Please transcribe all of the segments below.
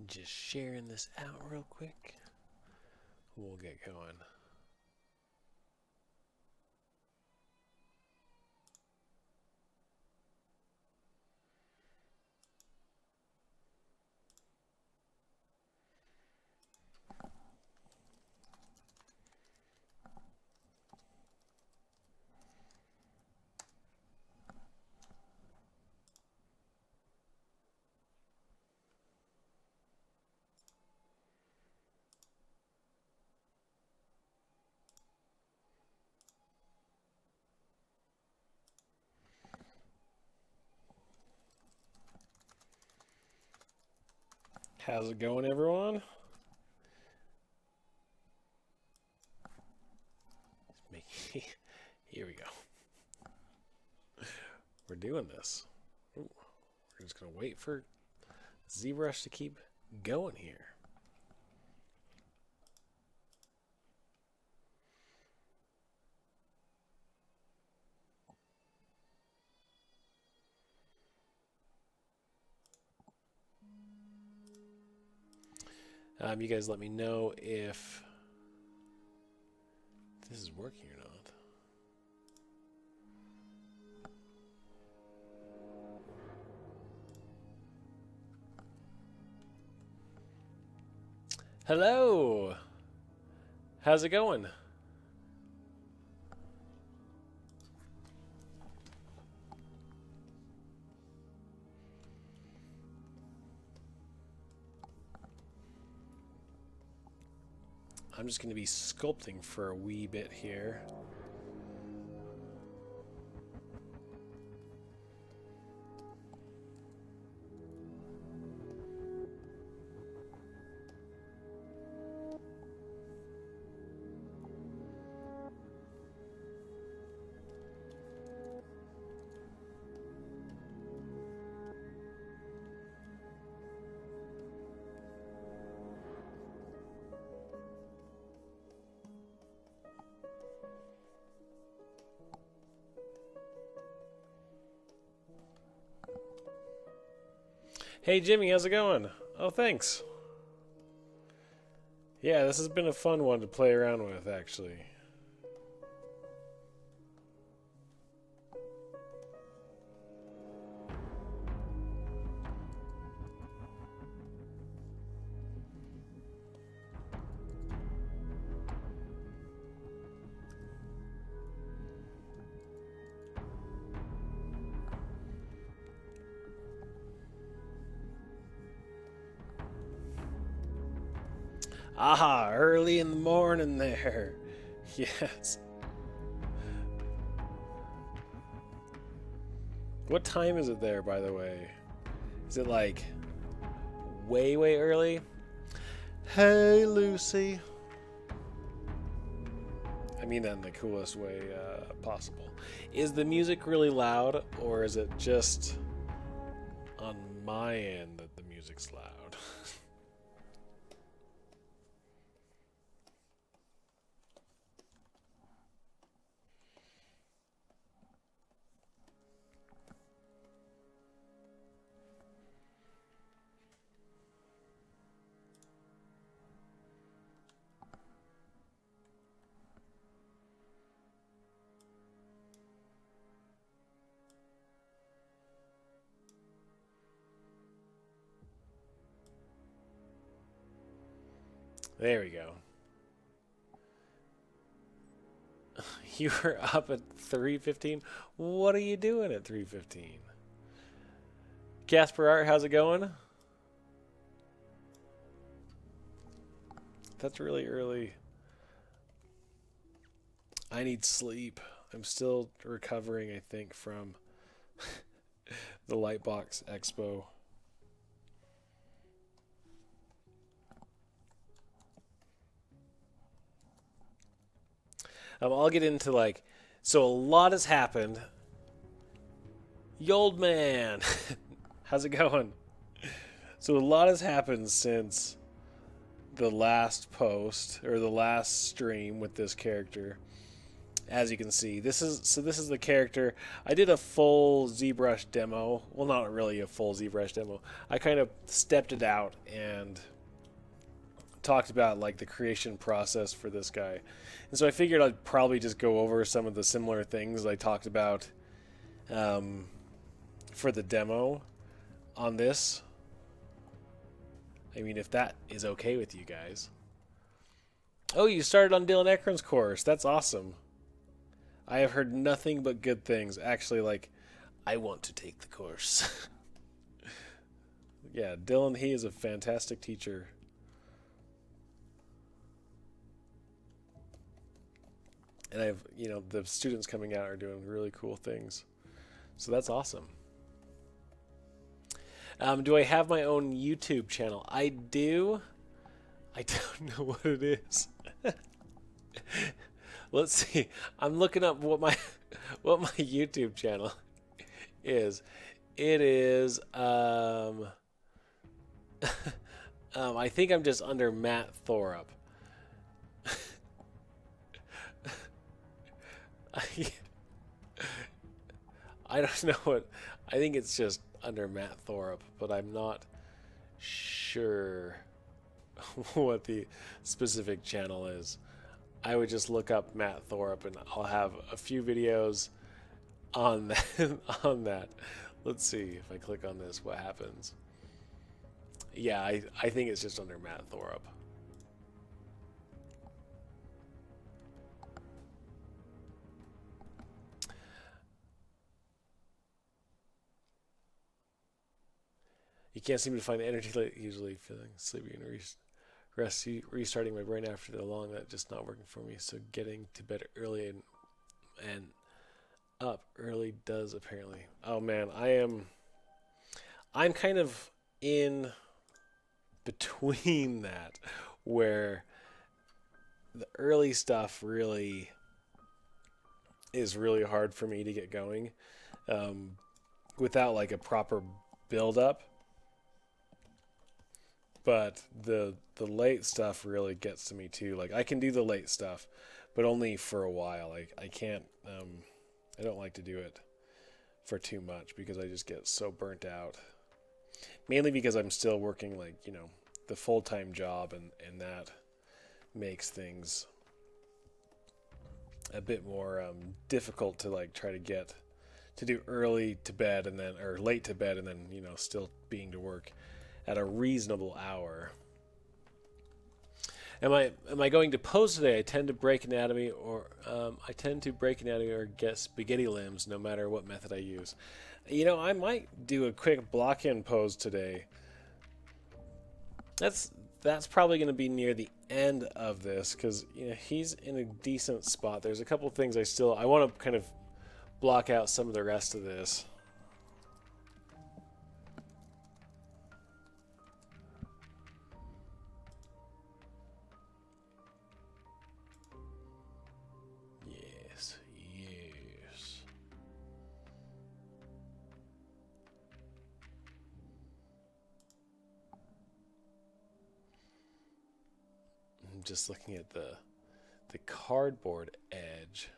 Just sharing this out real quick. We'll get going. How's it going, everyone? Here we go. We're doing this. Ooh, we're just going to wait for ZBrush to keep going here. You guys let me know if this is working or not. Hello! How's it going? I'm just going to be sculpting for a wee bit here. Hey Jimmy, how's it going? Oh, thanks. Yeah, this has been a fun one to play around with, actually. Aha, early in the morning there. Yes. What time is it there, by the way? Is it like way, way early? Hey, Lucy. I mean that in the coolest way possible. Is the music really loud, or is it just on my end that the music's loud? There we go. You were up at 3:15? What are you doing at 3:15? Casper Art, how's it going? That's really early. I need sleep. I'm still recovering, I think, from the Lightbox Expo. I'll get into like, so a lot has happened. Yold man, how's it going? So a lot has happened since the last post or the last stream with this character. as you can see, this is the character. I did a full ZBrush demo. Well, not really a full ZBrush demo. I kind of stepped it out and talked about like the creation process for this guy. And so I figured I'd probably just go over some of the similar things I talked about for the demo on this. I mean, if that is okay with you guys. Oh, you started on Dylan Ekron's course. That's awesome. I have heard nothing but good things. Actually, like, I want to take the course. Yeah, Dylan, he is a fantastic teacher. And I've, you know, the students coming out are doing really cool things. So that's awesome. Do I have my own YouTube channel? I do. I don't know what it is. Let's see. I'm looking up what my YouTube channel is. It is I think I'm just under Matt Thorup. I don't know what. I think it's just under Matt Thorup, but I'm not sure what the specific channel is. I would just look up Matt Thorup, and I'll have a few videos on that. On that. Let's see if I click on this, what happens. Yeah, I think it's just under Matt Thorup. You can't seem to find the energy late, usually feeling sleepy and restarting my brain after the long night, just not working for me. So getting to bed early and up early does apparently. Oh man, I'm kind of in between that, where the early stuff really is really hard for me to get going without like a proper build up. But the late stuff really gets to me too. Like I can do the late stuff, but only for a while. I can't. I don't like to do it for too much because I just get so burnt out. Mainly because I'm still working like, you know, the full-time job, and that makes things a bit more difficult to like try to get to do early to bed and then, or late to bed and then, you know, still being to work at a reasonable hour. Am I going to pose today? I tend to break anatomy or get spaghetti limbs no matter what method I use. You know, I might do a quick block-in pose today. That's probably going to be near the end of this because, you know, he's in a decent spot. There's a couple things I want to kind of block out some of the rest of this. Yes. I'm just looking at the cardboard edge.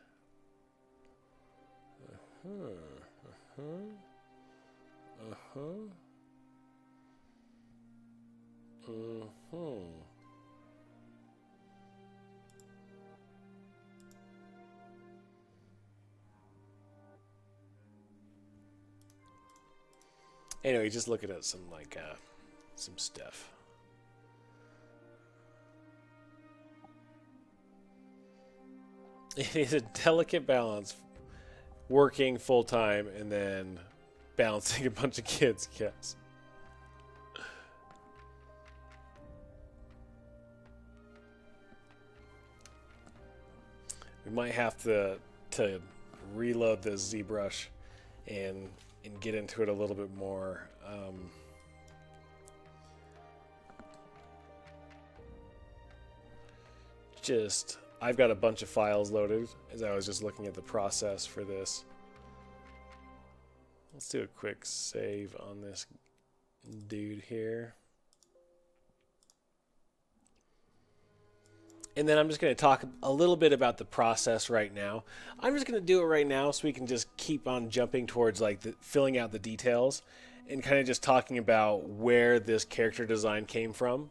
Anyway, just looking at some like some stuff. It is a delicate balance, working full time and then balancing a bunch of kids. Yes. We might have to reload this ZBrush and get into it a little bit more. I've got a bunch of files loaded as I was just looking at the process for this. Let's do a quick save on this dude here. And then I'm just going to talk a little bit about the process right now. I'm just going to do it right now so we can just keep on jumping towards like filling out the details and kind of just talking about where this character design came from.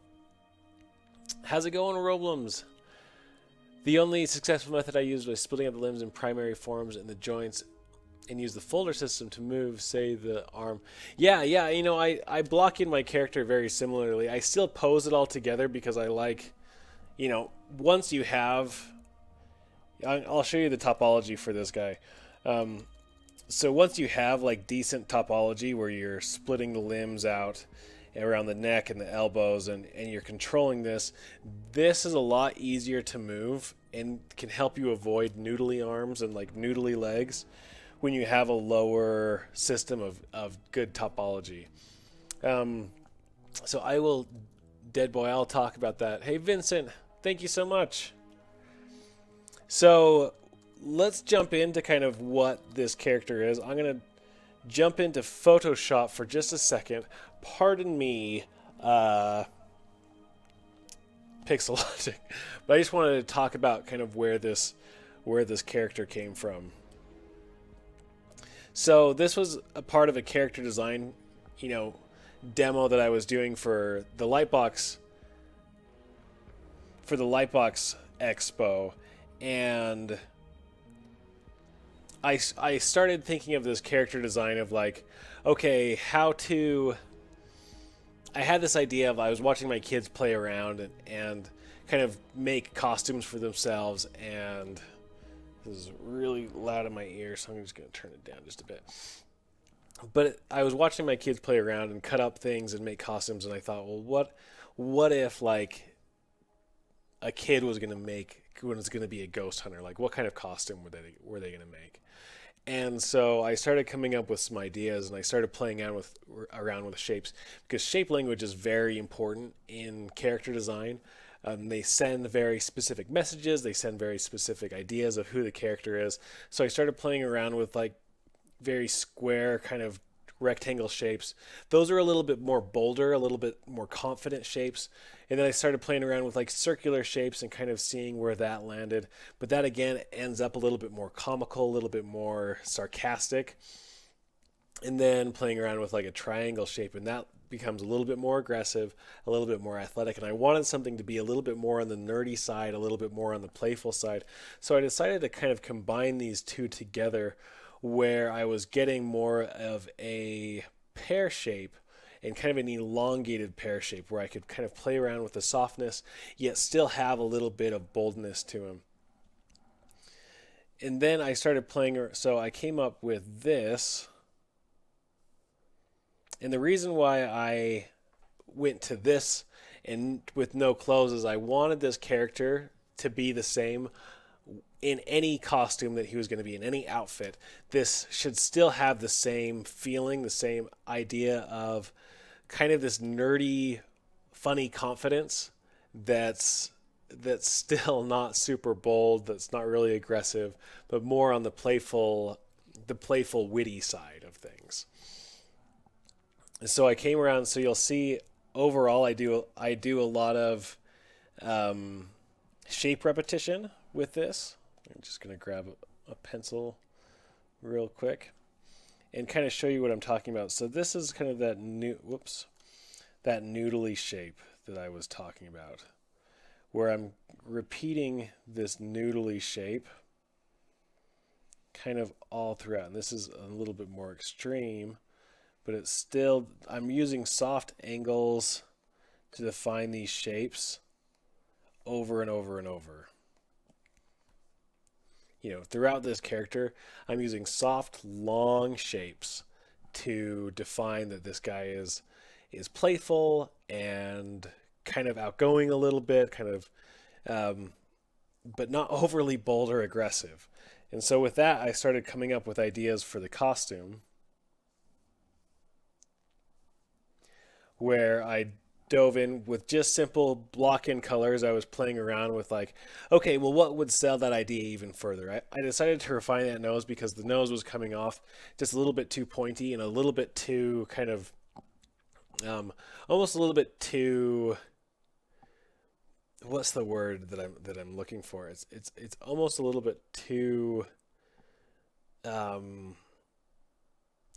How's it going, Roblums? The only successful method I used was splitting up the limbs in primary forms and the joints and use the folder system to move, say, the arm. Yeah, you know, I block in my character very similarly. I still pose it all together because I like, you know, once you have... I'll show you the topology for this guy. So once you have, like, decent topology where you're splitting the limbs out around the neck and the elbows and you're controlling this is a lot easier to move and can help you avoid noodly arms and, like, noodly legs when you have a lower system of good topology. So I will, Dead Boy, I'll talk about that. Hey, Vincent, thank you so much. So let's jump into kind of what this character is. I'm going to jump into Photoshop for just a second. Pardon me, Pixelogic, but I just wanted to talk about kind of where this character came from. So this was a part of a character design, you know, demo that I was doing for the Lightbox Expo, and I started thinking of this character design of like, okay, I had this idea of I was watching my kids play around and kind of make costumes for themselves, and this is really loud in my ear, so I'm just going to turn it down just a bit. But I was watching my kids play around and cut up things and make costumes, and I thought, well, what if, like, a kid was going to be a ghost hunter? Like, what kind of costume were they going to make? And so I started coming up with some ideas, and I started playing around with shapes, because shape language is very important in character design. They send very specific messages. They send very specific ideas of who the character is. So I started playing around with like very square kind of rectangle shapes. Those are a little bit more bolder, a little bit more confident shapes. And then I started playing around with like circular shapes and kind of seeing where that landed. But that again ends up a little bit more comical, a little bit more sarcastic. And then playing around with like a triangle shape, and that becomes a little bit more aggressive, a little bit more athletic, and I wanted something to be a little bit more on the nerdy side, a little bit more on the playful side. So I decided to kind of combine these two together, where I was getting more of a pear shape and kind of an elongated pear shape, where I could kind of play around with the softness yet still have a little bit of boldness to him. And then I started playing, so I came up with this. And the reason why I went to this and with no clothes is I wanted this character to be the same in any costume that he was going to be in, any outfit. This should still have the same feeling, the same idea of kind of this nerdy, funny confidence that's still not super bold, that's not really aggressive, but more on the playful, witty side of things. So I came around, so you'll see overall I do a lot of shape repetition with this. I'm just going to grab a pencil real quick and kind of show you what I'm talking about. So this is kind of that noodly shape that I was talking about, where I'm repeating this noodly shape kind of all throughout. And this is a little bit more extreme, but it's still, I'm using soft angles to define these shapes over and over and over. You know, throughout this character, I'm using soft, long shapes to define that this guy is playful and kind of outgoing a little bit, kind of, but not overly bold or aggressive. And so with that, I started coming up with ideas for the costume, where I dove in with just simple block-in colors. I was playing around with like, okay, well, what would sell that idea even further? I decided to refine that nose because the nose was coming off just a little bit too pointy and a little bit too kind of, almost a little bit too what's the word that I'm looking for? It's almost a little bit too um,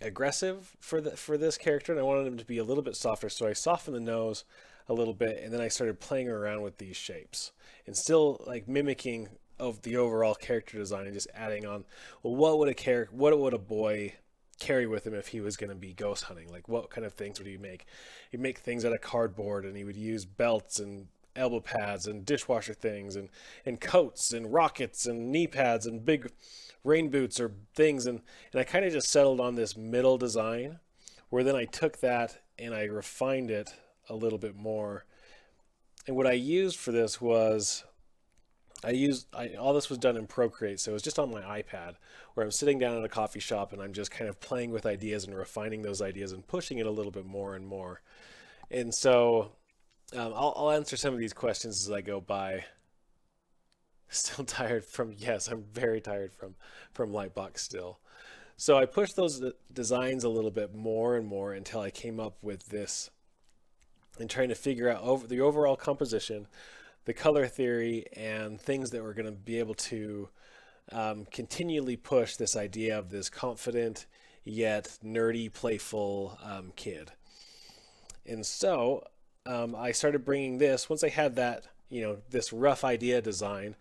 aggressive for this character, and I wanted him to be a little bit softer. So I softened the nose a little bit, and then I started playing around with these shapes and still like mimicking of the overall character design and just adding on. Well, what would a boy carry with him if he was going to be ghost hunting? Like, what kind of things would he make? He'd make things out of cardboard, and he would use belts and elbow pads and dishwasher things and coats and rockets and knee pads and big rain boots or things. And I kind of just settled on this middle design where then I took that and I refined it a little bit more. And what I used for this was all this was done in Procreate, so it was just on my iPad where I'm sitting down at a coffee shop and I'm just kind of playing with ideas and refining those ideas and pushing it a little bit more and more. And so I'll answer some of these questions as I go by. Still tired from, yes, I'm very tired from Lightbox still. So I pushed those designs a little bit more and more until I came up with this and trying to figure out the overall composition, the color theory, and things that were going to be able to continually push this idea of this confident yet nerdy, playful kid. And so I started bringing this, once I had that, this rough idea design,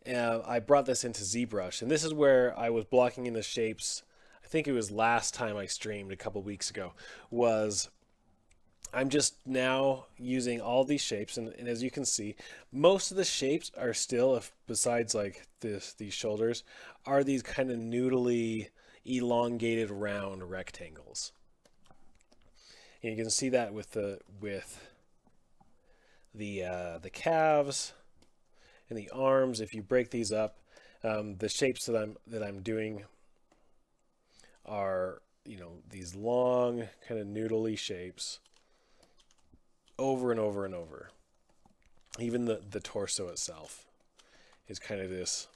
I brought this into ZBrush. And this is where I was blocking in the shapes. I think it was last time I streamed a couple weeks ago, was I'm just now using all these shapes, and as you can see, most of the shapes are still, besides like these shoulders, are these kind of noodly, elongated, round rectangles. And you can see that with the calves and the arms. If you break these up, the shapes that I'm doing are these long kind of noodly shapes over and over and over. Even the torso itself is kind of this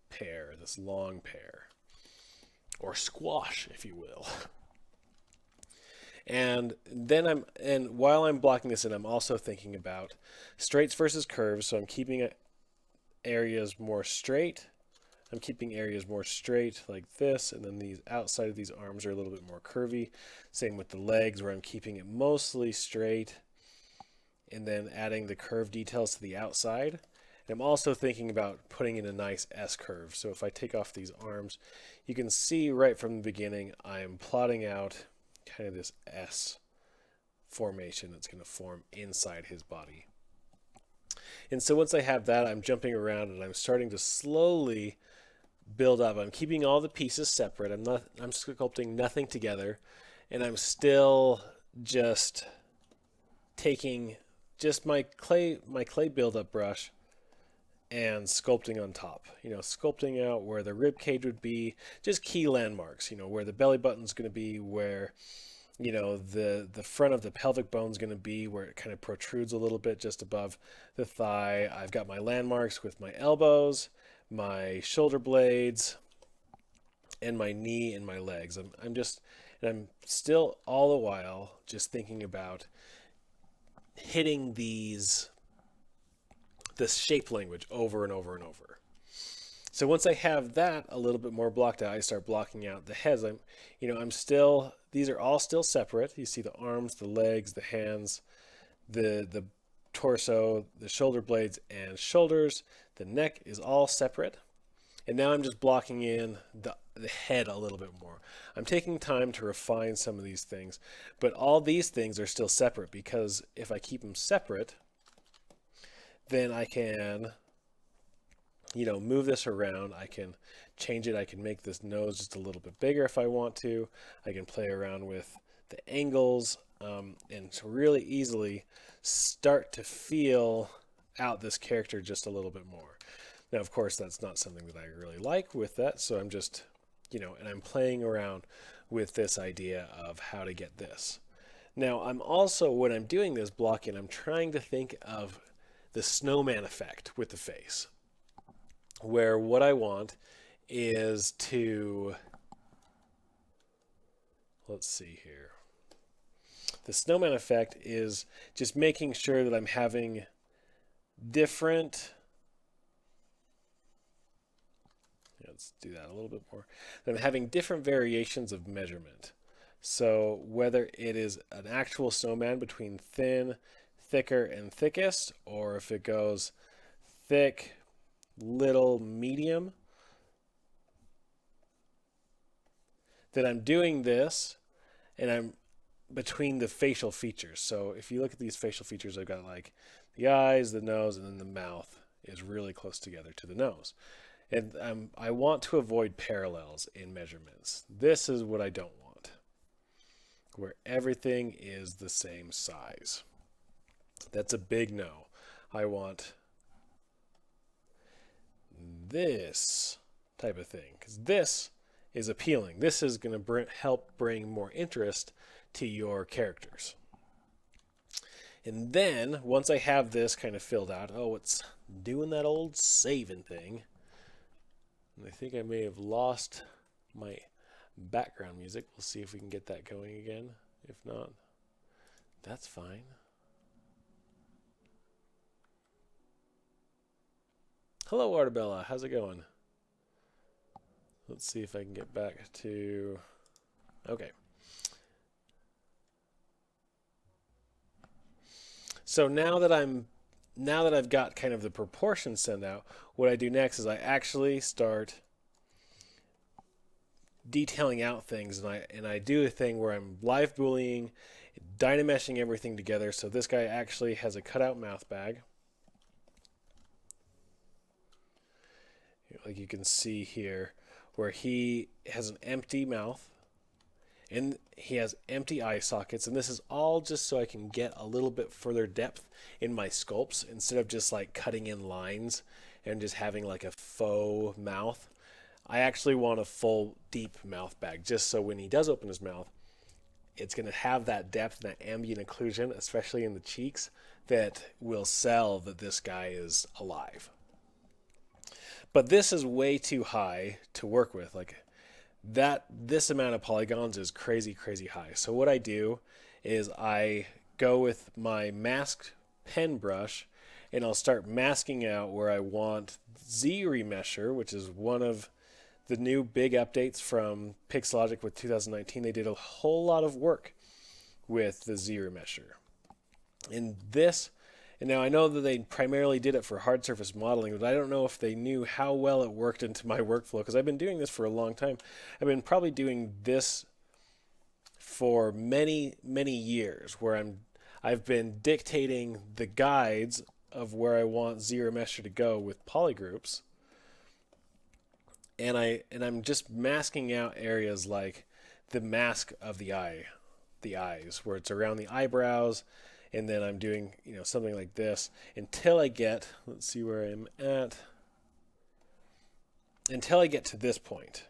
pear, this long pear, or squash, if you will. And while I'm blocking this in, I'm also thinking about straights versus curves. So I'm keeping areas more straight. I'm keeping areas more straight like this, and then these outside of these arms are a little bit more curvy. Same with the legs, where I'm keeping it mostly straight and then adding the curve details to the outside. And I'm also thinking about putting in a nice S curve. So if I take off these arms, you can see right from the beginning, I'm plotting out kind of this S formation that's going to form inside his body. And so once I have that, I'm jumping around and I'm starting to slowly build up. I'm keeping all the pieces separate. I'm sculpting nothing together, and I'm still just taking just my clay build-up brush and sculpting on top. Sculpting out where the rib cage would be, just key landmarks. Where the belly button's going to be, where the front of the pelvic bone's going to be, where it kind of protrudes a little bit just above the thigh. I've got my landmarks with my elbows, my shoulder blades, and my knee and my legs. I'm still all the while just thinking about hitting this shape language over and over and over. So once I have that a little bit more blocked out, I start blocking out the heads. These are all still separate. You see the arms, the legs, the hands, the torso, the shoulder blades and shoulders. The neck is all separate. And now I'm just blocking in the head a little bit more. I'm taking time to refine some of these things, but all these things are still separate, because if I keep them separate, then I can move this around. I can change it. I can make this nose just a little bit bigger if I want to. I can play around with the angles and to really easily start to feel out this character just a little bit more. Now, of course, that's not something that I really like with that, so I'm just, and I'm playing around with this idea of how to get this. Now, I'm also, when I'm doing this blocking, I'm trying to think of the snowman effect with the face, where what I want is to, let's see here. The snowman effect is just making sure that I'm having different, let's do that a little bit more, that I'm having different variations of measurement. So whether it is an actual snowman between thin, thicker, and thickest, or if it goes thick, little, medium, then I'm doing this and I'm between the facial features. So if you look at these facial features, I've got like the eyes, the nose, and then the mouth is really close together to the nose. And I want to avoid parallels in measurements. This is what I don't want, where everything is the same size. That's a big no. I want this type of thing, because this is appealing. This is going to help bring more interest to your characters. And then, once I have this kind of filled out, oh, it's doing that old saving thing. And I think I may have lost my background music. We'll see if we can get that going again. If not, that's fine. Hello, Artabella. How's it going? Let's see if I can get back to... Okay. So now that I've got kind of the proportions sent out, what I do next is I actually start detailing out things, and I do a thing where I'm live booleaning, dynameshing everything together. So this guy actually has a cutout mouth bag, like you can see here, where he has an empty mouth and he has empty eye sockets, and this is all just so I can get a little bit further depth in my sculpts instead of just like cutting in lines and just having like a faux mouth. I actually want a full deep mouth bag, just so when he does open his mouth, it's going to have that depth and that ambient occlusion, especially in the cheeks, that will sell that this guy is alive. But this is way too high to work with. Like this amount of polygons is crazy, crazy high. So what I do is I go with my masked pen brush and I'll start masking out where I want ZRemesher, which is one of the new big updates from Pixelogic with 2019. They did a whole lot of work with the ZRemesher. And now I know that they primarily did it for hard surface modeling, but I don't know if they knew how well it worked into my workflow, because I've been doing this for a long time. I've been probably doing this for many, many years, where I've been dictating the guides of where I want ZRemesher to go with polygroups. And I'm just masking out areas like the mask of the eyes, where it's around the eyebrows. And then I'm doing, something like this until I get, let's see where I'm at, until I get to this point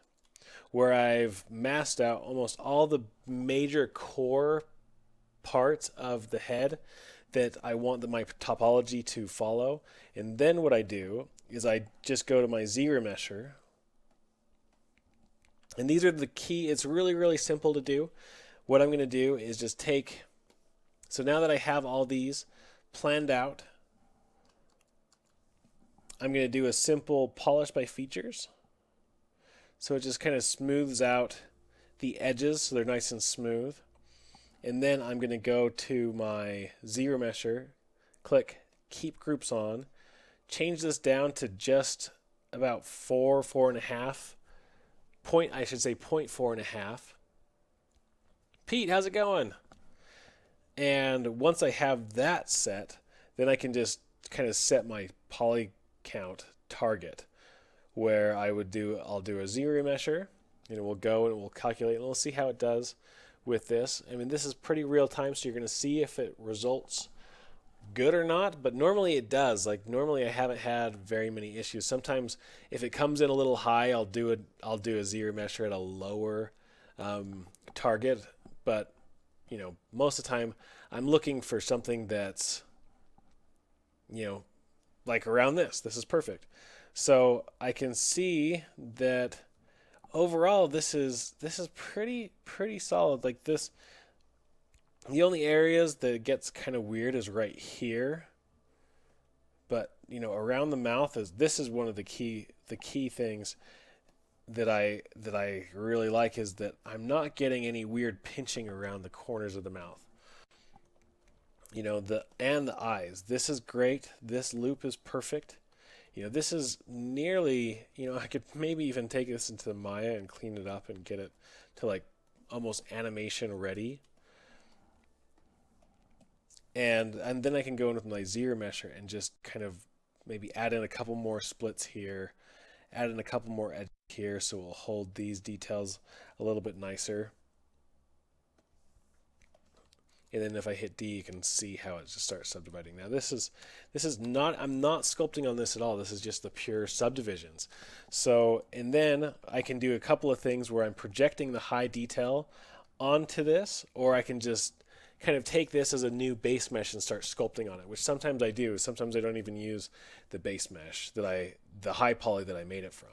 where I've masked out almost all the major core parts of the head that I want my topology to follow. And then what I do is I just go to my ZRemesher. And these are the key. It's really, really simple to do. What I'm going to do is just take... So now that I have all these planned out, I'm going to do a simple polish by features. So it just kind of smooths out the edges so they're nice and smooth. And then I'm going to go to my ZRemesher, click Keep Groups On, change this down to just about 4.5. I should say 0.4.5. Pete, how's it going? And once I have that set, then I can just kind of set my poly count target, where I'll do a ZRemesher, and it will go and it will calculate, and we'll see how it does with this. I mean, this is pretty real time, so you're going to see if it results good or not, but normally it does. Like normally I haven't had very many issues. Sometimes if it comes in a little high, I'll do a ZRemesher at a lower target, but most of the time I'm looking for something that's, like around this. This is perfect. So I can see that overall this is pretty solid. Like this, the only areas that it gets kind of weird is right here, but you know, around the mouth this is one of the key things that I really like, is that I'm not getting any weird pinching around the corners of the mouth. You know, the eyes. This is great. This loop is perfect. You know, this is nearly, you know, I could maybe even take this into Maya and clean it up and get it to like almost animation ready. And then I can go in with my ZRemesher and just kind of maybe add in a couple more splits here, add in a couple more edges here, so we'll hold these details a little bit nicer. And then if I hit D, you can see how it just starts subdividing. Now this is not, I'm not sculpting on this at all. This is just the pure subdivisions. So, and then I can do a couple of things where I'm projecting the high detail onto this, or I can just kind of take this as a new base mesh and start sculpting on it, which sometimes I do. Sometimes I don't even use the base mesh the high poly that I made it from.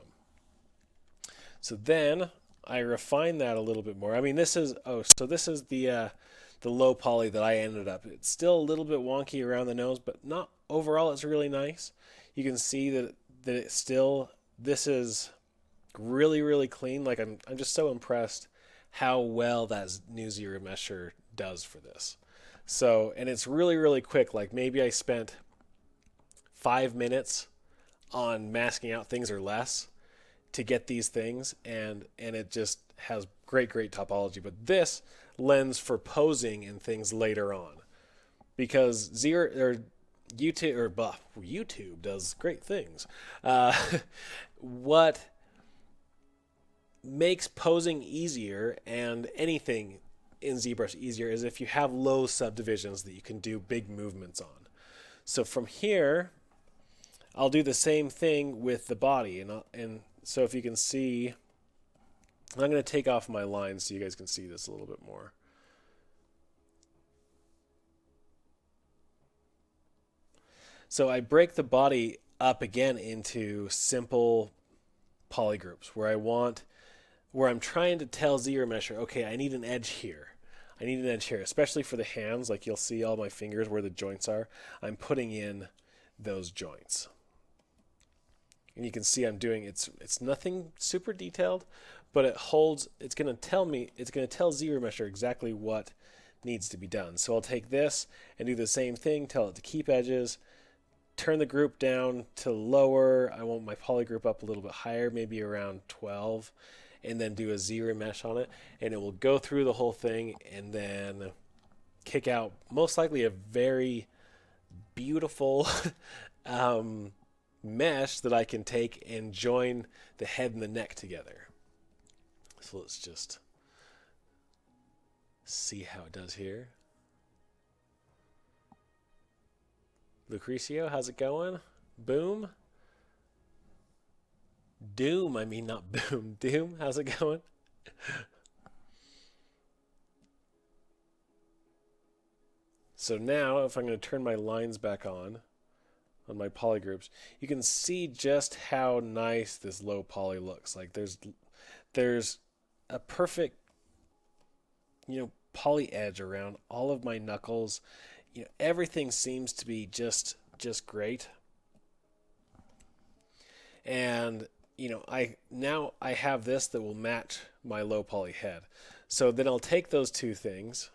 So then I refine that a little bit more. I mean, this is, so this is the low poly that I ended up. It's still a little bit wonky around the nose, but not overall. It's really nice. You can see that it's still, this is really, really clean. Like I'm just so impressed how well that new ZRemesher does for this. So, and it's really, really quick. Like maybe I spent 5 minutes on masking out things or less to get these things, and it just has great topology. But this lends for posing and things later on, because YouTube does great things. What makes posing easier and anything in ZBrush easier is if you have low subdivisions that you can do big movements on. So from here, I'll do the same thing with the body, and so if you can see, I'm going to take off my lines so you guys can see this a little bit more. So I break the body up again into simple polygroups where I'm trying to tell ZRemesher, okay, I need an edge here. I need an edge here, especially for the hands. Like you'll see all my fingers where the joints are. I'm putting in those joints. And you can see I'm doing, it's nothing super detailed, but it's going to tell ZRemesher exactly what needs to be done. So I'll take this and do the same thing, tell it to keep edges, turn the group down to lower. I want my poly group up a little bit higher, maybe around 12, and then do a ZRemesh on it, and it will go through the whole thing and then kick out most likely a very beautiful mesh that I can take and join the head and the neck together. So let's just see how it does here. Lucrecio, how's it going? Boom. Doom, I mean not boom. Doom, how's it going? So now if I'm going to turn my lines back on my polygroups, you can see just how nice this low poly looks. Like there's a perfect, you know, poly edge around all of my knuckles. You know, everything seems to be just great. And you know, I have this that will match my low poly head. So then I'll take those two things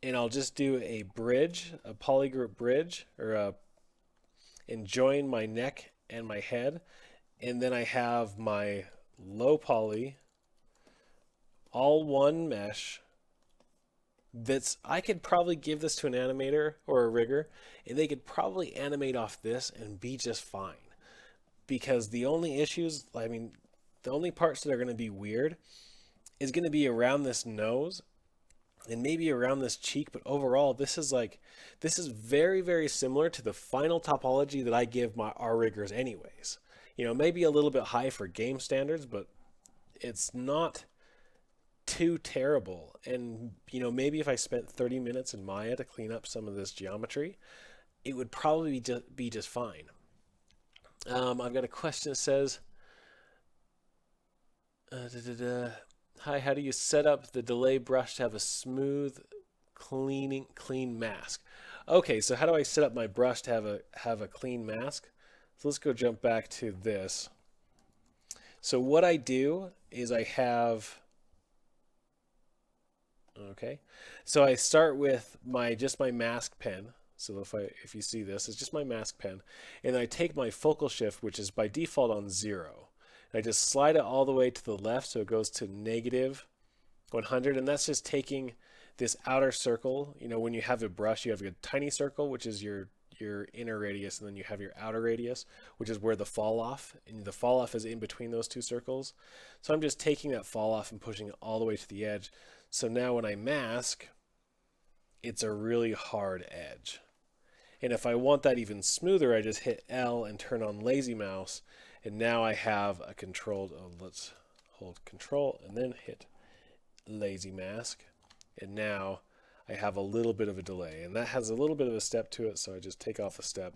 and I'll just do a bridge, a polygroup bridge, and join my neck and my head. And then I have my low poly, all one mesh. I could probably give this to an animator or a rigger, and they could probably animate off this and be just fine. Because the only issues, I mean, the only parts that are going to be weird is going to be around this nose and maybe around this cheek, but overall this is very, very similar to the final topology that I give our riggers anyways. You know, maybe a little bit high for game standards, but it's not too terrible. And you know, maybe if I spent 30 minutes in Maya to clean up some of this geometry, it would probably be just fine. I've got a question that says, hi, how do you set up the delay brush to have a smooth, clean mask? Okay, so how do I set up my brush to have a clean mask? So let's go jump back to this. So what I do is I have, okay, so I start with just my mask pen. So if you see this, it's just my mask pen, and I take my focal shift, which is by default on 0. And I just slide it all the way to the left, so it goes to negative 100, and that's just taking this outer circle. You know, when you have a brush, you have a tiny circle, which is your inner radius, and then you have your outer radius, which is where the fall off, and the fall off is in between those two circles. So I'm just taking that fall off and pushing it all the way to the edge. So now when I mask, it's a really hard edge. And if I want that even smoother, I just hit L and turn on lazy mouse, and now I have a controlled, let's hold control and then hit lazy mask, and now I have a little bit of a delay, and that has a little bit of a step to it, so I just take off a step,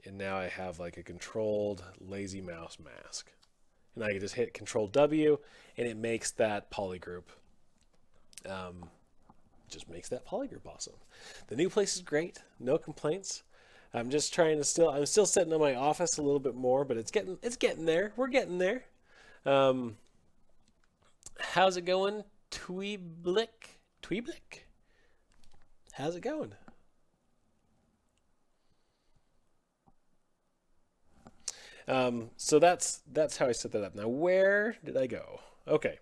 and now I have like a controlled lazy mouse mask. And I can just hit Control W, and it makes that polygroup. Just makes that polygroup awesome. The new place is great, no complaints. I'm just trying to I'm still setting up my office a little bit more, but it's getting there. We're getting there. How's it going, Tweeblick? How's it going? So that's how I set that up. Now, where did I go? Okay.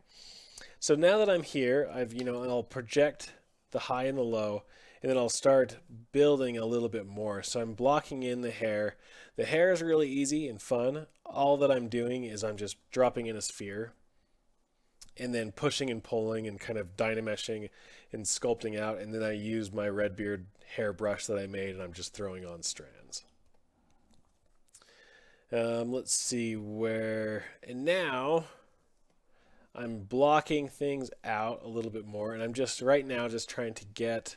So now that I'm here, I'll project the high and the low, and then I'll start building a little bit more. So I'm blocking in the hair. The hair is really easy and fun. All that I'm doing is I'm just dropping in a sphere and then pushing and pulling and kind of dynameshing and sculpting out. And then I use my Redbeard hairbrush that I made, and I'm just throwing on strands. Let's see where, and now I'm blocking things out a little bit more, and I'm just right now just trying to get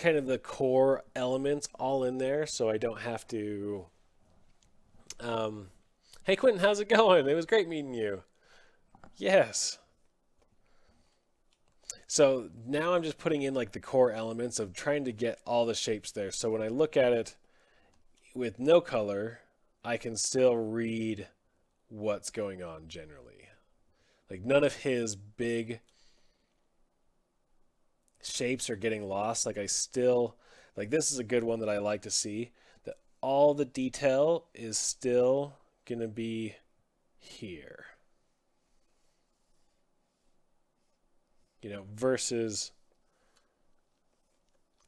kind of the core elements all in there, so I don't have to. Hey Quentin, how's it going? It was great meeting you. Yes. So now I'm just putting in like the core elements of trying to get all the shapes there. So when I look at it with no color, I can still read what's going on generally. Like none of his big shapes are getting lost. Like this is a good one that I like to see, that all the detail is still gonna be here. Versus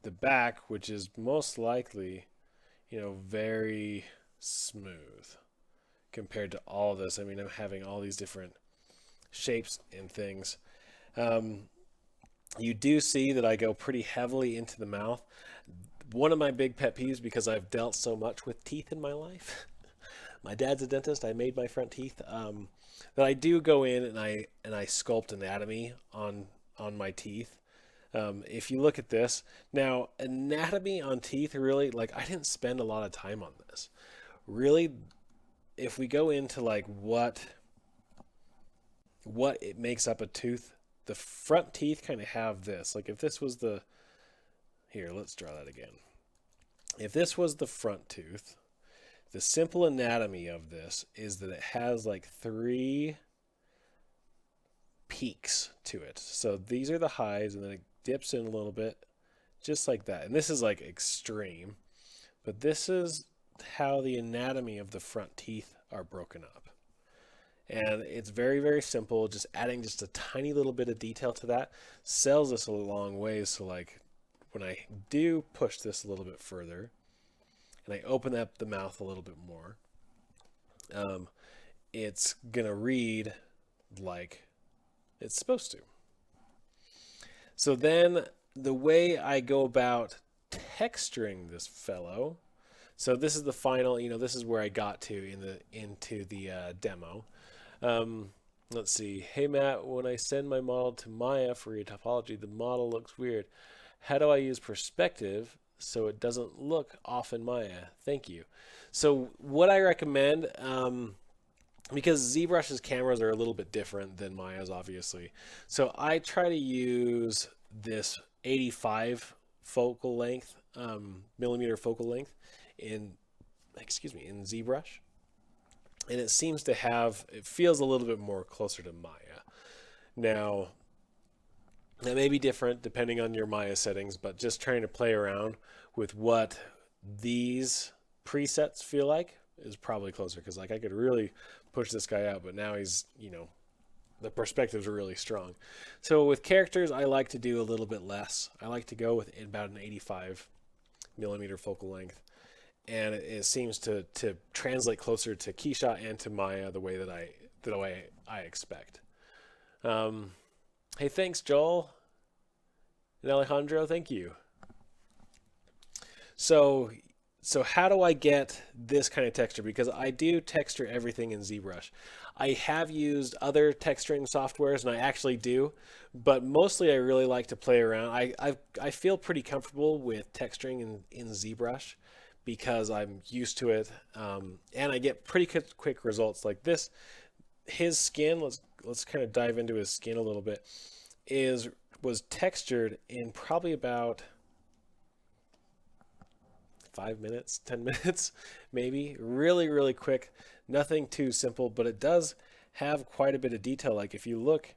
the back, which is most likely, very smooth compared to all this. I mean, I'm having all these different shapes and things. You do see that I go pretty heavily into the mouth. One of my big pet peeves, because I've dealt so much with teeth in my life. My dad's a dentist. I made my front teeth. That I do go in and I sculpt anatomy on my teeth. If you look at this now, anatomy on teeth, really, like I didn't spend a lot of time on this. Really, if we go into like what it makes up a tooth, the front teeth kind of have this. Like if this was here, let's draw that again. If this was the front tooth, the simple anatomy of this is that it has like 3 peaks to it. So these are the highs, and then it dips in a little bit, just like that. And this is like extreme, but this is how the anatomy of the front teeth are broken up. And it's very, very simple. Just adding just a tiny little bit of detail to that sells us a long ways. So like when I do push this a little bit further and I open up the mouth a little bit more, it's gonna read like it's supposed to. So then the way I go about texturing this fellow, so this is the final, this is where I got to into the demo. Let's see. Hey Matt, when I send my model to Maya for your topology, the model looks weird. How do I use perspective so it doesn't look off in Maya? Thank you. So what I recommend, because ZBrush's cameras are a little bit different than Maya's, obviously. So I try to use this 85 focal length, millimeter focal length in, in ZBrush. And it seems to have, it feels a little bit more closer to Maya. Now, that may be different depending on your Maya settings, but just trying to play around with what these presets feel like is probably closer, because like I could really push this guy out, but now he's, the perspectives are really strong. So with characters, I like to do a little bit less. I like to go with about an 85 millimeter focal length, and it seems to translate closer to KeyShot and to Maya the way that I expect. Hey, thanks, Joel and Alejandro. Thank you. So how do I get this kind of texture? Because I do texture everything in ZBrush. I have used other texturing softwares, and I actually do, but mostly I really like to play around. I feel pretty comfortable with texturing in ZBrush because I'm used to it, and I get pretty quick results like this. His skin, let's kind of dive into his skin a little bit, was textured in probably about 5 minutes, 10 minutes, maybe. Really, really quick. Nothing too simple, but it does have quite a bit of detail. Like if you look,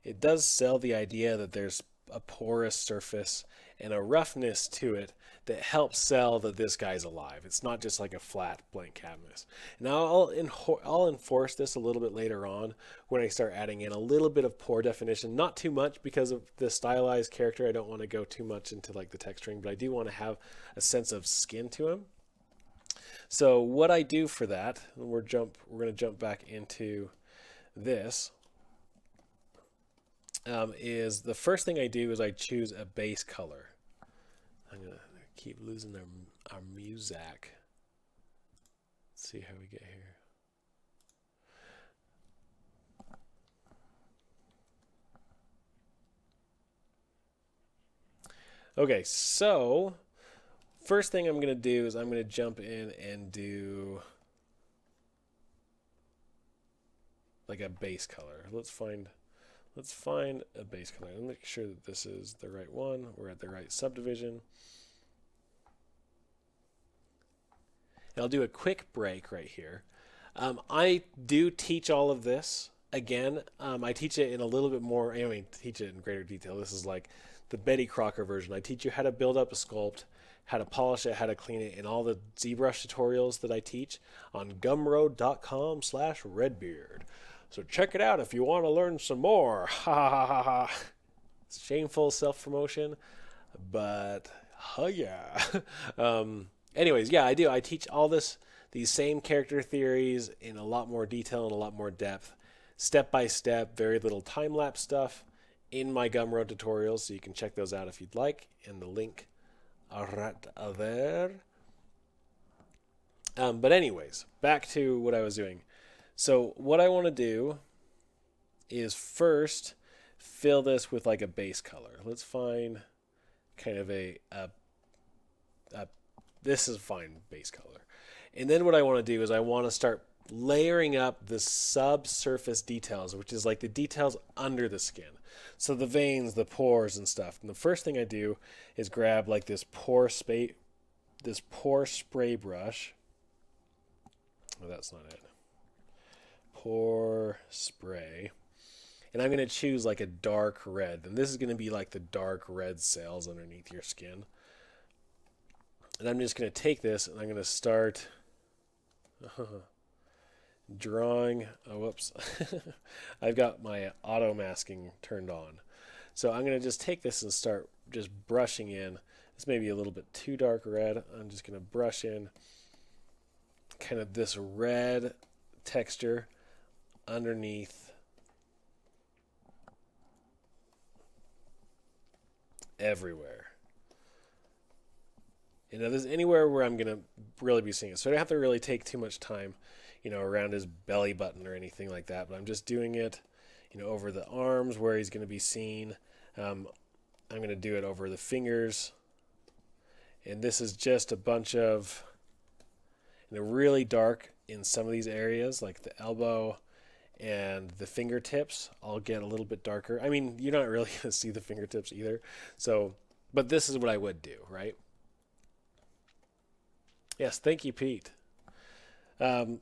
it does sell the idea that there's a porous surface and a roughness to it that helps sell that this guy's alive. It's not just like a flat blank canvas. Now I'll enforce this a little bit later on when I start adding in a little bit of pore definition, not too much because of the stylized character. I don't want to go too much into like the texturing, but I do want to have a sense of skin to him. So what I do for that, we're going to jump back into this, is the first thing I do is I choose a base color. I'm going to keep losing our music. Let's see how we get here. Okay, so first thing I'm going to do is I'm going to jump in and do like a base color. Let's find a base color. Let's make sure that this is the right one. We're at the right subdivision. And I'll do a quick break right here. I do teach all of this. Again, I teach it in a little bit more, teach it in greater detail. This is like the Betty Crocker version. I teach you how to build up a sculpt, how to polish it, how to clean it, and all the ZBrush tutorials that I teach on gumroad.com/redbeard. So check it out if you want to learn some more. Ha ha ha ha. It's shameful self-promotion, but yeah. Anyways, yeah, I do. I teach all these same character theories in a lot more detail and a lot more depth, step by step, very little time-lapse stuff in my Gumroad tutorials, so you can check those out if you'd like, and the link right there. But anyways, back to what I was doing. So what I want to do is first fill this with like a base color. Let's find kind of this is fine base color. And then what I want to do is I want to start layering up the subsurface details, which is like the details under the skin. So the veins, the pores and stuff. And the first thing I do is grab like this pore spray brush. Oh, that's not it. Pore spray. And I'm going to choose like a dark red. And this is going to be like the dark red cells underneath your skin. And I'm just going to take this and I'm going to start drawing. Oh, whoops. I've got my auto masking turned on. So I'm going to just take this and start just brushing in. This may be a little bit too dark red. I'm just going to brush in kind of this red texture underneath everywhere. You know, there's anywhere where I'm going to really be seeing it. So I don't have to really take too much time, around his belly button or anything like that. But I'm just doing it, over the arms where he's going to be seen. I'm going to do it over the fingers. And this is just a bunch of, really dark in some of these areas, like the elbow and the fingertips. I'll get a little bit darker. I mean, you're not really going to see the fingertips either. So But this is what I would do, right? Yes, thank you, Pete. Um,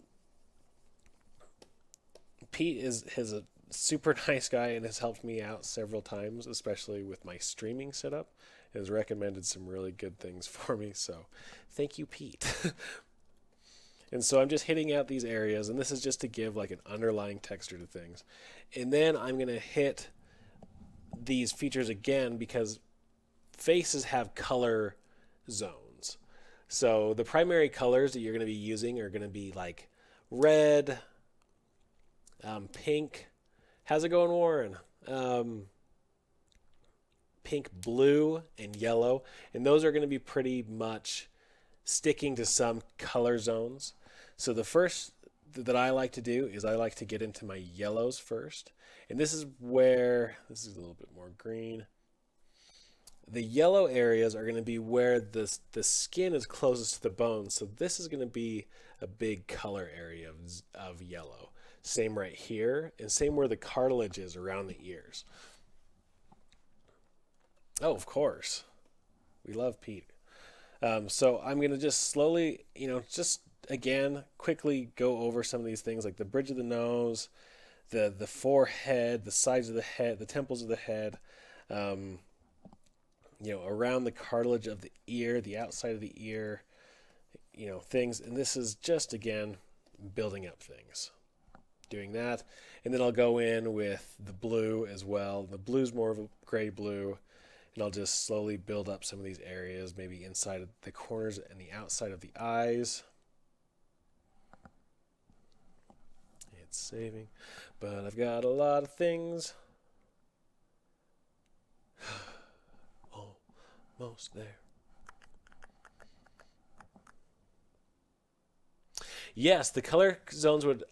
Pete is a super nice guy and has helped me out several times, especially with my streaming setup. Has recommended some really good things for me, so thank you, Pete. And so I'm just hitting out these areas, and this is just to give like an underlying texture to things. And then I'm going to hit these features again because faces have color zones. So the primary colors that you're going to be using are going to be like red, pink. How's it going, Warren? Pink, blue, and yellow. And those are going to be pretty much sticking to some color zones. So the first that I like to do is I like to get into my yellows first. And this is where, this is a little bit more green. The yellow areas are going to be where the skin is closest to the bone. So this is going to be a big color area of yellow. Same right here, and same where the cartilage is around the ears. Oh, of course. We love Pete. So I'm going to just slowly, just again, quickly go over some of these things like the bridge of the nose, the forehead, the sides of the head, the temples of the head, around the cartilage of the ear, the outside of the ear, things. And this is just, again, building up things. Doing that. And then I'll go in with the blue as well. The blue's more of a gray blue. And I'll just slowly build up some of these areas, maybe inside of the corners and the outside of the eyes. It's saving, but I've got a lot of things. Almost there. Yes, the color zones would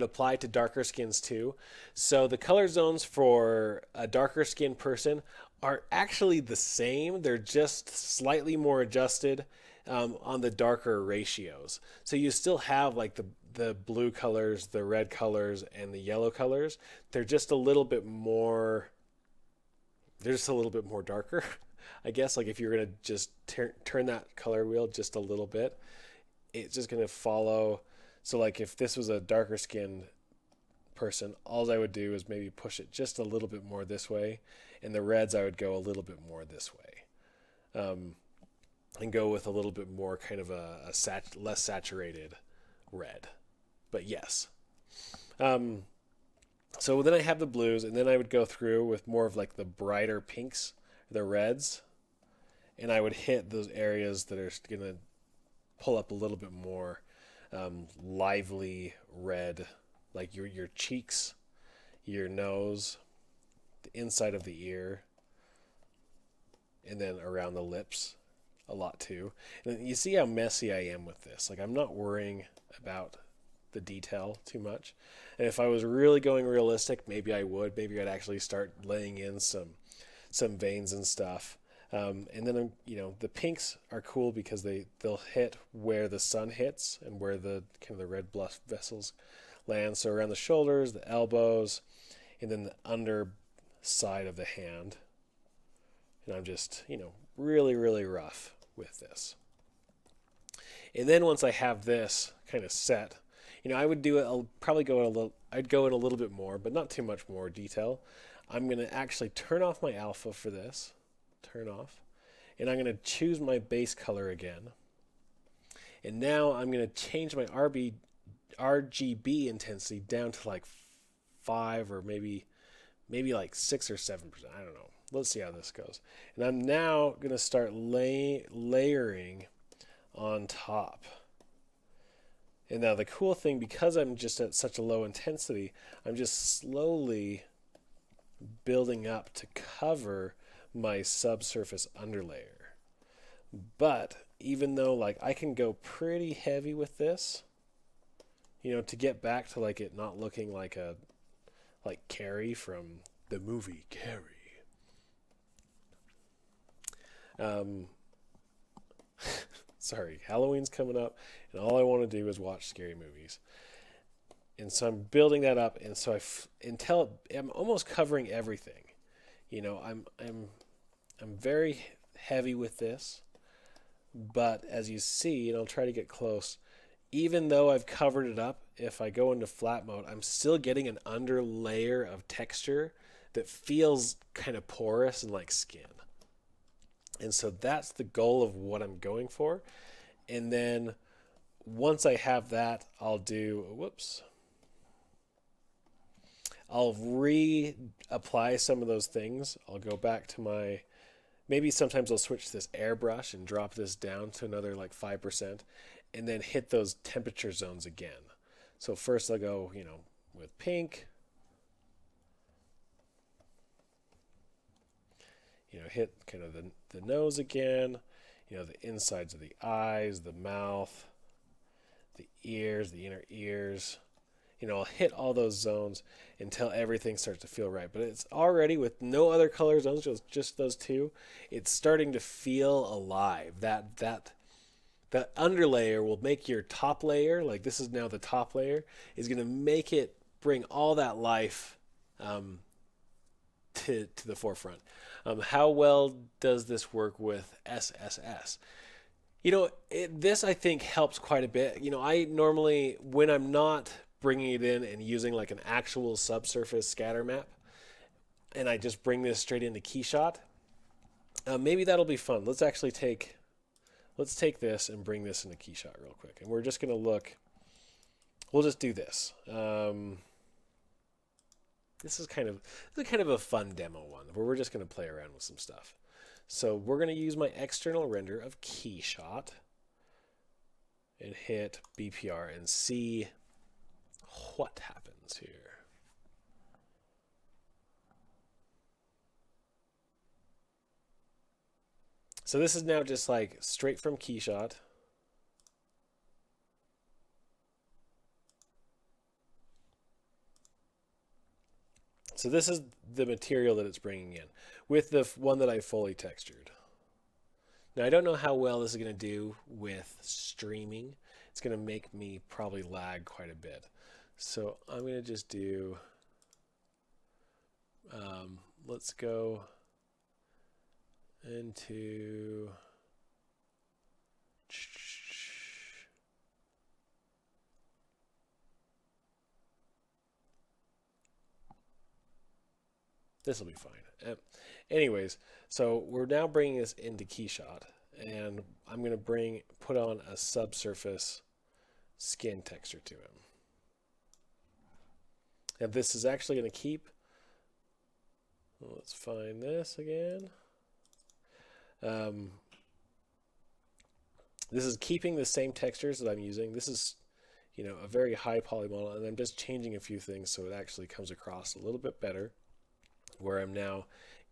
apply to darker skins too. So the color zones for a darker skinned person are actually the same. They're just slightly more adjusted on the darker ratios. So you still have like the blue colors, the red colors, and the yellow colors. They're just a little bit more. They're just a little bit more darker, I guess. Like if you're gonna just turn that color wheel just a little bit, it's just going to follow. So like if this was a darker skinned person, all I would do is maybe push it just a little bit more this way. And the reds, I would go a little bit more this way. And go with a little bit more kind of a less saturated red. But yes. So then I have the blues, and then I would go through with more of like the brighter pinks, the reds. And I would hit those areas that are going to pull up a little bit more lively red, like your cheeks, your nose, the inside of the ear, and then around the lips a lot too. And you see how messy I am with this. Like I'm not worrying about the detail too much. And if I was really going realistic, maybe I would. Maybe I'd actually start laying in some veins and stuff. And then, the pinks are cool because they'll hit where the sun hits and where the kind of the red blood vessels land. So around the shoulders, the elbows, and then the underside of the hand. And I'm just, really, really rough with this. And then once I have this kind of set, I would do it. I'd go in a little bit more, but not too much more detail. I'm going to actually turn off my alpha for this. Turn off, and I'm going to choose my base color again. And now I'm going to change my RGB intensity down to like 5 or maybe like 6 or 7%. I don't know. Let's see how this goes. And I'm now going to start layering on top. And now the cool thing, because I'm just at such a low intensity, I'm just slowly building up to cover my subsurface underlayer. But even though like I can go pretty heavy with this, to get back to like it not looking like Carrie from the movie Carrie. Sorry, Halloween's coming up, and all I want to do is watch scary movies. And so I'm building that up, and so I'm almost covering everything. I'm I'm very heavy with this, but as you see, and I'll try to get close, even though I've covered it up, if I go into flat mode, I'm still getting an under layer of texture that feels kind of porous and like skin. And so that's the goal of what I'm going for. And then once I have that, I'll do, whoops, I'll reapply some of those things. I'll go back to my, maybe sometimes I'll switch this airbrush and drop this down to another like 5% and then hit those temperature zones again. So first I'll go, with pink, hit kind of the nose again, the insides of the eyes, the mouth, the ears, the inner ears. I'll hit all those zones until everything starts to feel right. But it's already, with no other color zones, just those two, it's starting to feel alive. That underlayer will make your top layer, like this is now the top layer, is going to make it bring all that life to the forefront. How well does this work with SSS? This I think helps quite a bit. I normally, when I'm not bringing it in and using like an actual subsurface scatter map, and I just bring this straight into KeyShot, maybe that'll be fun. Let's take this and bring this into KeyShot real quick. And we're just going to look, we'll just do this. This is kind of a fun demo one where we're just going to play around with some stuff. So we're going to use my external render of KeyShot and hit BPR and see what happens here. So this is now just like straight from KeyShot. So this is the material that it's bringing in with the one that I fully textured. Now I don't know how well this is going to do with streaming. It's going to make me probably lag quite a bit. So I'm going to just do, let's go into, this will be fine. Anyways, so we're now bringing this into KeyShot, and I'm going to put on a subsurface skin texture to him. And this is actually going to keep, let's find this again. This is keeping the same textures that I'm using. This is, a very high poly model, and I'm just changing a few things so it actually comes across a little bit better, where I'm now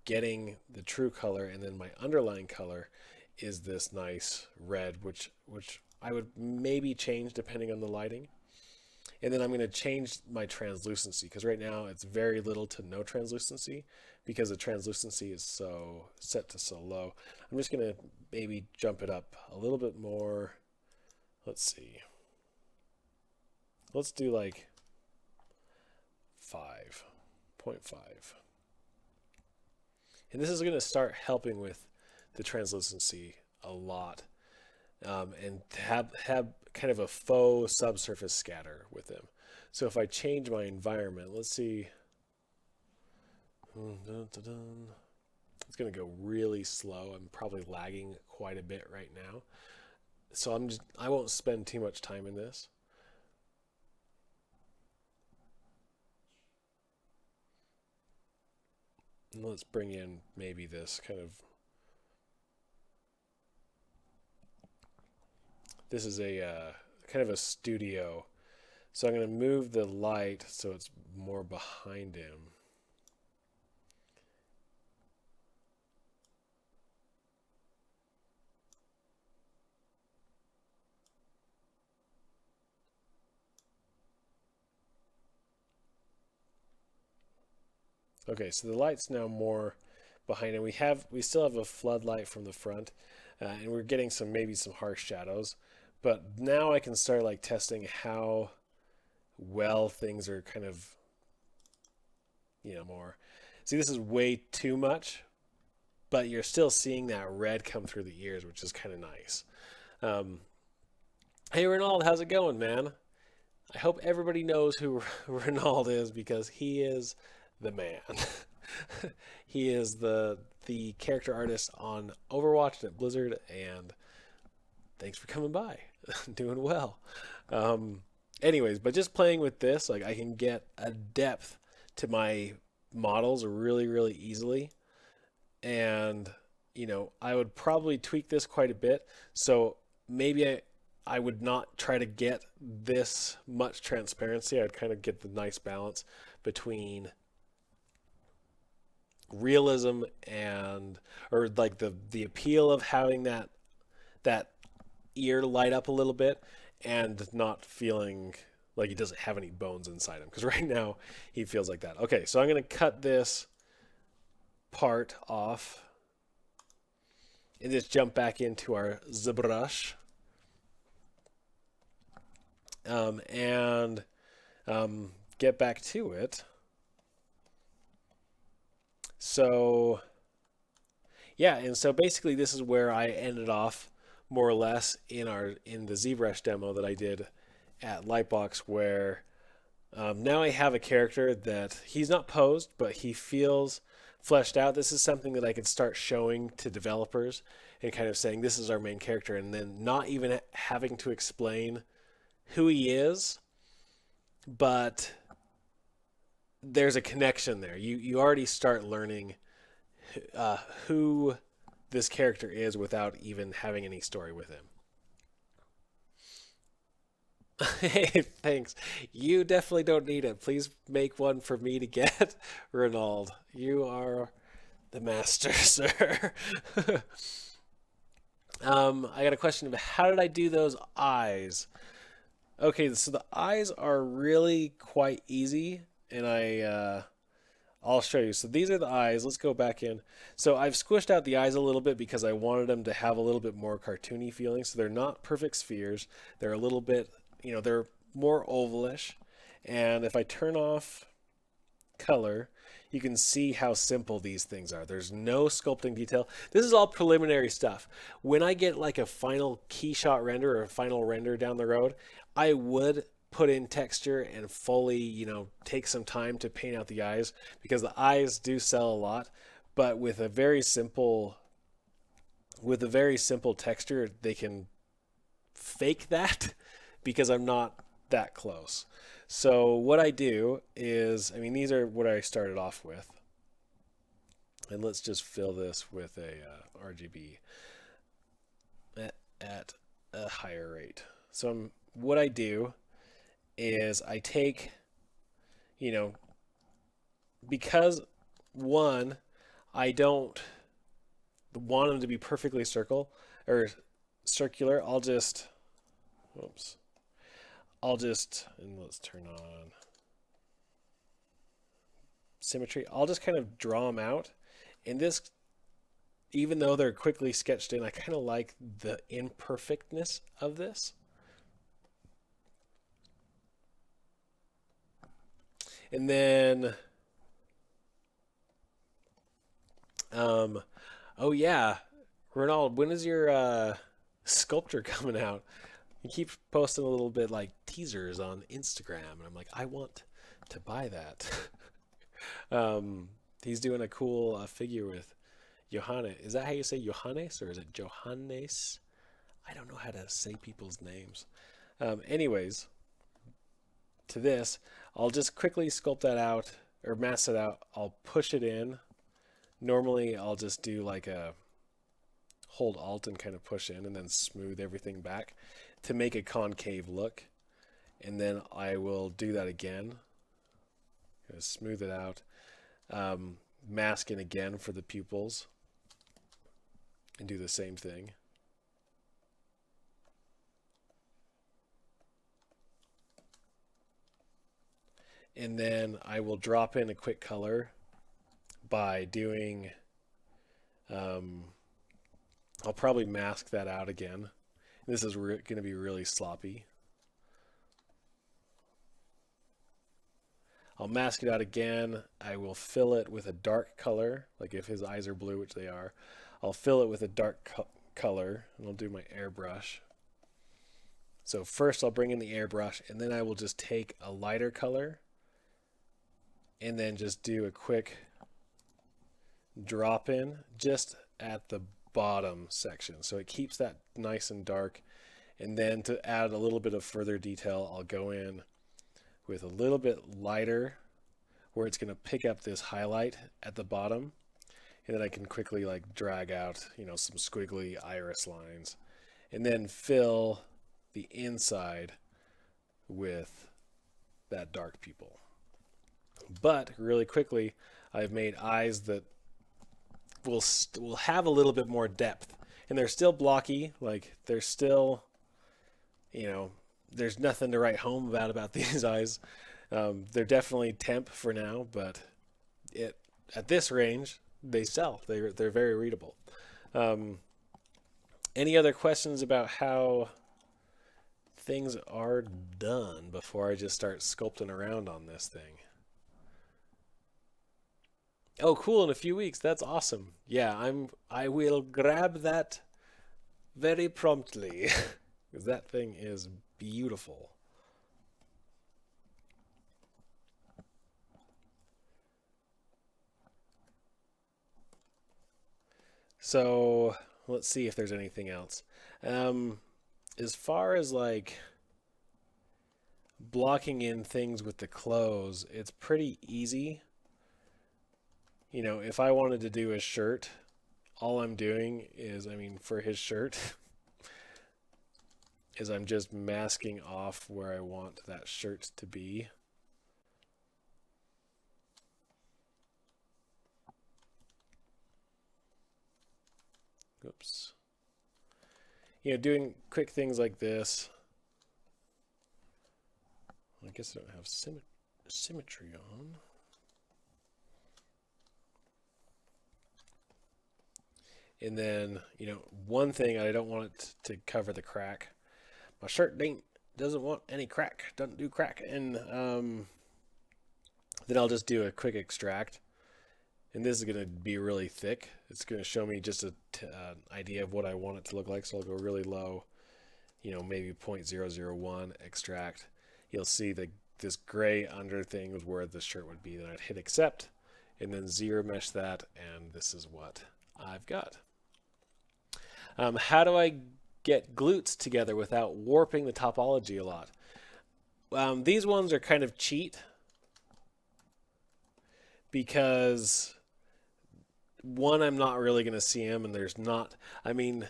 getting the true color, and then my underlying color is this nice red, which I would maybe change depending on the lighting. And then I'm going to change my translucency, because right now it's very little to no translucency because the translucency is so set to so low. I'm just going to maybe jump it up a little bit more. Let's see. Let's do like 5.5. And this is going to start helping with the translucency a lot, and have kind of a faux subsurface scatter with them. So if I change my environment, let's see. It's going to go really slow. I'm probably lagging quite a bit right now. So I won't spend too much time in this. And let's bring in maybe this kind of, this is a kind of a studio. So I'm going to move the light so it's more behind him. Okay, so the light's now more behind him. We still have a floodlight from the front, and we're getting maybe some harsh shadows. But now I can start like testing how well things are kind of, more. See, this is way too much. but you're still seeing that red come through the ears, which is kind of nice. Hey, Ronald, how's it going, man? I hope everybody knows who Ronald is because he is the man. He is the character artist on Overwatch at Blizzard, and thanks for coming by. Doing well. Anyways, but just playing with this, like I can get a depth to my models really, really easily. And, you know, I would probably tweak this quite a bit. So maybe I would not try to get this much transparency. I'd kind of get the nice balance between realism and, or like the appeal of having that ear light up a little bit and not feeling like he doesn't have any bones inside him, because right now he feels like that. Okay, so I'm going to cut this part off and just jump back into our ZBrush, and get back to it. So yeah, and so basically this is where I ended off more or less in the ZBrush demo that I did at Lightbox, where now I have a character that he's not posed, but he feels fleshed out. This is something that I could start showing to developers and kind of saying this is our main character, and then not even having to explain who he is, but there's a connection there. You already start learning who this character is without even having any story with him. Hey, thanks. You definitely don't need it. Please make one for me to get, Ronald. You are the master, sir. I got a question of how did I do those eyes? Okay, so the eyes are really quite easy, and I'll show you. So these are the eyes. Let's go back in. So I've squished out the eyes a little bit because I wanted them to have a little bit more cartoony feeling. So they're not perfect spheres. They're a little bit, you know, they're more ovalish. And if I turn off color, you can see how simple these things are. There's no sculpting detail. This is all preliminary stuff. When I get like a final KeyShot render or a final render down the road, I would put in texture and fully, you know, take some time to paint out the eyes, because the eyes do sell a lot, but with a very simple texture, they can fake that because I'm not that close. So what I do is, I mean, these are what I started off with, and let's just fill this with a RGB at a higher rate. So what I do is I take, you know, because one, I don't want them to be perfectly circular. I'll just, and let's turn on symmetry. I'll just kind of draw them out. And this, even though they're quickly sketched in, I kind of like the imperfectness of this. And then, oh yeah, Ronald, when is your sculpture coming out? You keep posting a little bit like teasers on Instagram, and I'm like, I want to buy that. He's doing a cool figure with Johannes. Is that how you say Johannes, or is it Johannes? I don't know how to say people's names. Anyways, to this, I'll just quickly sculpt that out or mask it out. I'll push it in. Normally, I'll just do like a hold Alt and kind of push in and then smooth everything back to make a concave look. And then I will do that again. Smooth it out. Mask in again for the pupils. And do the same thing. And then I will drop in a quick color by doing, I'll probably mask that out again. This is going to be really sloppy. I'll mask it out again. I will fill it with a dark color, like if his eyes are blue, which they are. I'll fill it with a dark color, and I'll do my airbrush. So first I'll bring in the airbrush, and then I will just take a lighter color and then just do a quick drop in just at the bottom section. So it keeps that nice and dark. And then to add a little bit of further detail, I'll go in with a little bit lighter where it's going to pick up this highlight at the bottom. And then I can quickly like drag out, you know, some squiggly iris lines, and then fill the inside with that dark pupil. But really quickly, I've made eyes that will have a little bit more depth, and they're still blocky. Like they're still, you know, there's nothing to write home about these eyes. They're definitely temp for now, but at this range, they sell. They're very readable. Any other questions about how things are done before I just start sculpting around on this thing? Oh, cool! In a few weeks. That's awesome. Yeah, I will grab that very promptly because that thing is beautiful. So let's see if there's anything else. As far as like blocking in things with the clothes, it's pretty easy. You know, if I wanted to do a shirt, all I'm doing is, I mean, for his shirt, is I'm just masking off where I want that shirt to be. Oops. You know, doing quick things like this. I guess I don't have symmetry on. And then, you know, one thing, I don't want it to cover the crack. My shirt doesn't want any crack, doesn't do crack. And then I'll just do a quick extract. And this is going to be really thick. It's going to show me just an idea of what I want it to look like. So I'll go really low, you know, maybe 0.001 extract. You'll see that this gray under thing is where the shirt would be. Then I'd hit accept and then ZRemesh that. And this is what I've got. How do I get glutes together without warping the topology a lot? These ones are kind of cheat because one, I'm not really going to see him, and there's not, I mean,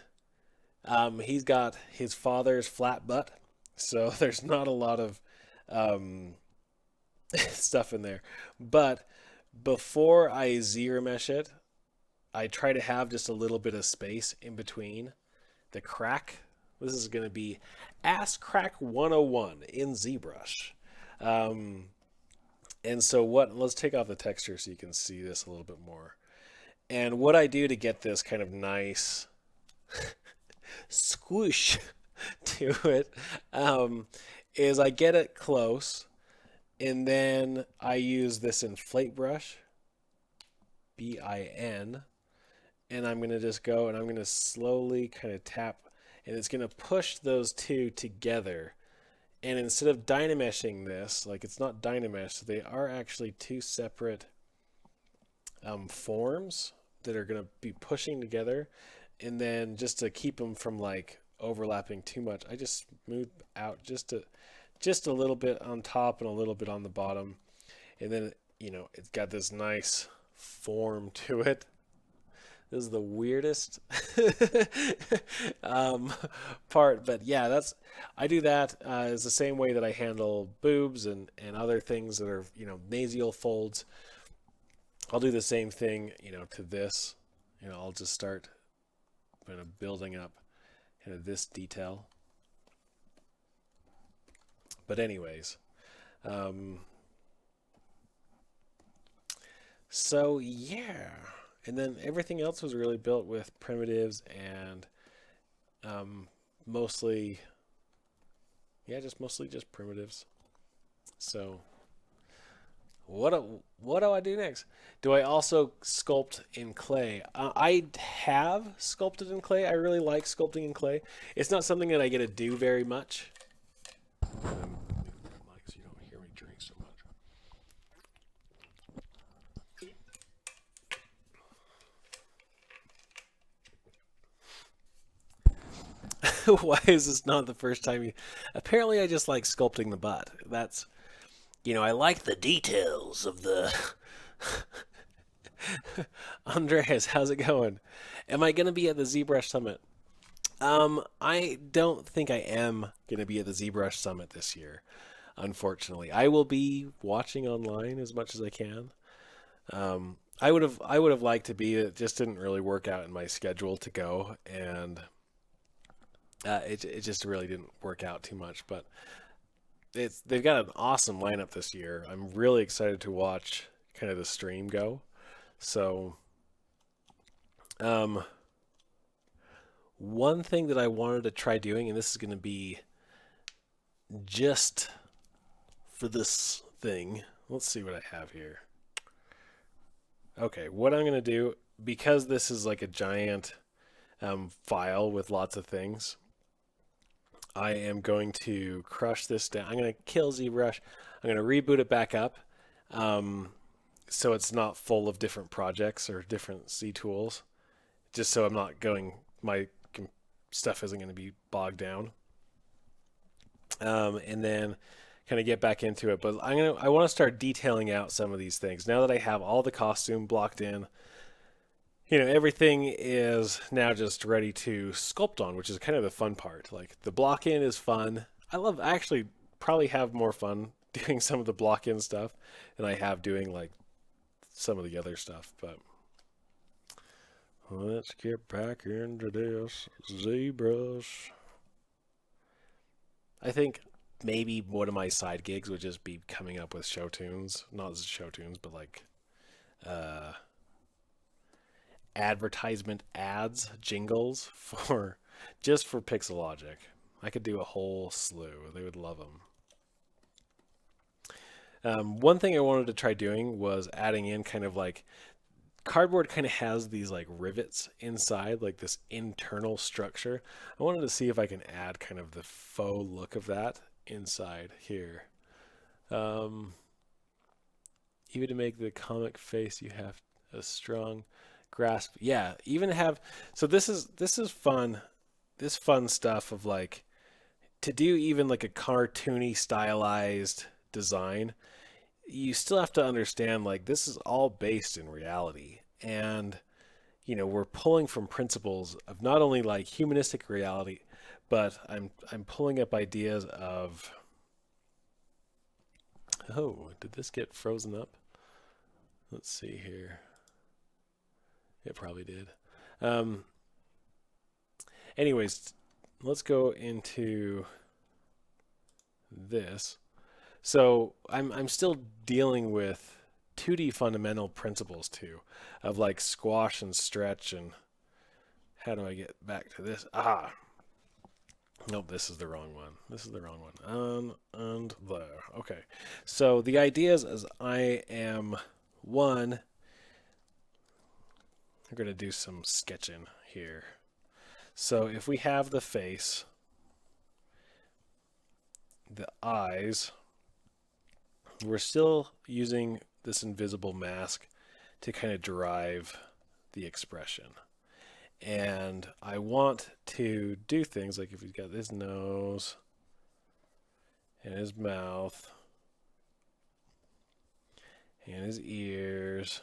he's got his father's flat butt, so there's not a lot of stuff in there. But before I ZRemesh it, I try to have just a little bit of space in between the crack. This is going to be Ass Crack 101 in ZBrush. And so let's take off the texture so you can see this a little bit more. And what I do to get this kind of nice squish to it is I get it close, and then I use this inflate brush, BIN, and I'm going to just go and I'm going to slowly kind of tap, and it's going to push those two together. And instead of dynameshing this, like it's not dynameshed, they are actually two separate forms that are going to be pushing together. And then just to keep them from like overlapping too much, I just smooth out just a little bit on top and a little bit on the bottom. And then, you know, it's got this nice form to it. This is the weirdest part, but yeah, I do that. It's the same way that I handle boobs and other things that are, you know, nasal folds. I'll do the same thing, you know, to this. You know, I'll just start kind of building up kind of this detail. But anyways, so yeah. And then everything else was really built with primitives and mostly just primitives. So what do I do next? Do I also sculpt in clay? I have sculpted in clay. I really like sculpting in clay. It's not something that I get to do very much. So you don't hear me drink so much. Why is this not the first time you? Apparently, I just like sculpting the butt. That's, I like the details of the. Andreas, how's it going? Am I going to be at the ZBrush Summit? I don't think I am going to be at the ZBrush Summit this year, unfortunately. I will be watching online as much as I can. I would have liked to be. It just didn't really work out in my schedule to go, and it just really didn't work out too much. But they've got an awesome lineup this year. I'm really excited to watch kind of the stream go. So, um, one thing that I wanted to try doing, and this is going to be just for this thing. Let's see what I have here. Okay, what I'm going to do, because this is like a giant file with lots of things, I am going to crush this down. I'm going to kill ZBrush. I'm going to reboot it back up so it's not full of different projects or different Z tools, just so I'm not going, my stuff isn't going to be bogged down. And then kind of get back into it. But I want to start detailing out some of these things. Now that I have all the costume blocked in, everything is now just ready to sculpt on, which is kind of the fun part. Like the block in is fun. I actually probably have more fun doing some of the block in stuff than I have doing like some of the other stuff. But let's get back into this ZBrush. I think maybe one of my side gigs would just be coming up with show tunes, not show tunes, but like advertisement ads, jingles for Pixelogic. I could do a whole slew. They would love them. One thing I wanted to try doing was adding in kind of like cardboard kind of has these like rivets inside, like this internal structure. I wanted to see if I can add kind of the faux look of that inside here. Even to make the comic face, you have a strong grasp. Yeah, even have, so this is fun. This fun stuff of like to do even like a cartoony stylized design. You still have to understand like this is all based in reality, and we're pulling from principles of not only like humanistic reality, but I'm pulling up ideas of, oh, did this get frozen up? Let's see here. It probably did. Anyways, let's go into this. So I'm still dealing with 2D fundamental principles too, of like squash and stretch, and how do I get back to this? Nope, this is the wrong one. This is the wrong one. And there. Okay. So the idea is I am I'm going to do some sketching here. So if we have the face, the eyes, we're still using this invisible mask to kind of drive the expression. And I want to do things like if he's got his nose and his mouth and his ears,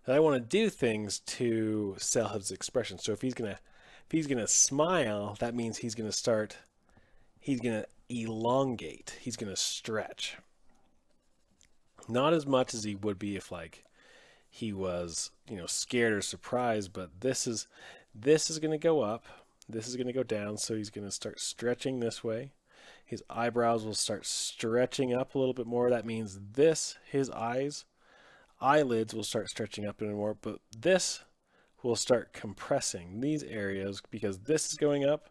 and I want to do things to sell his expression. So if he's gonna smile, that means he's gonna elongate, he's gonna stretch. Not as much as he would be if like he was, scared or surprised, but this is going to go up, this is going to go down, so he's going to start stretching this way. His eyebrows will start stretching up a little bit more. That means his eyelids will start stretching up a bit more, but this will start compressing these areas because this is going up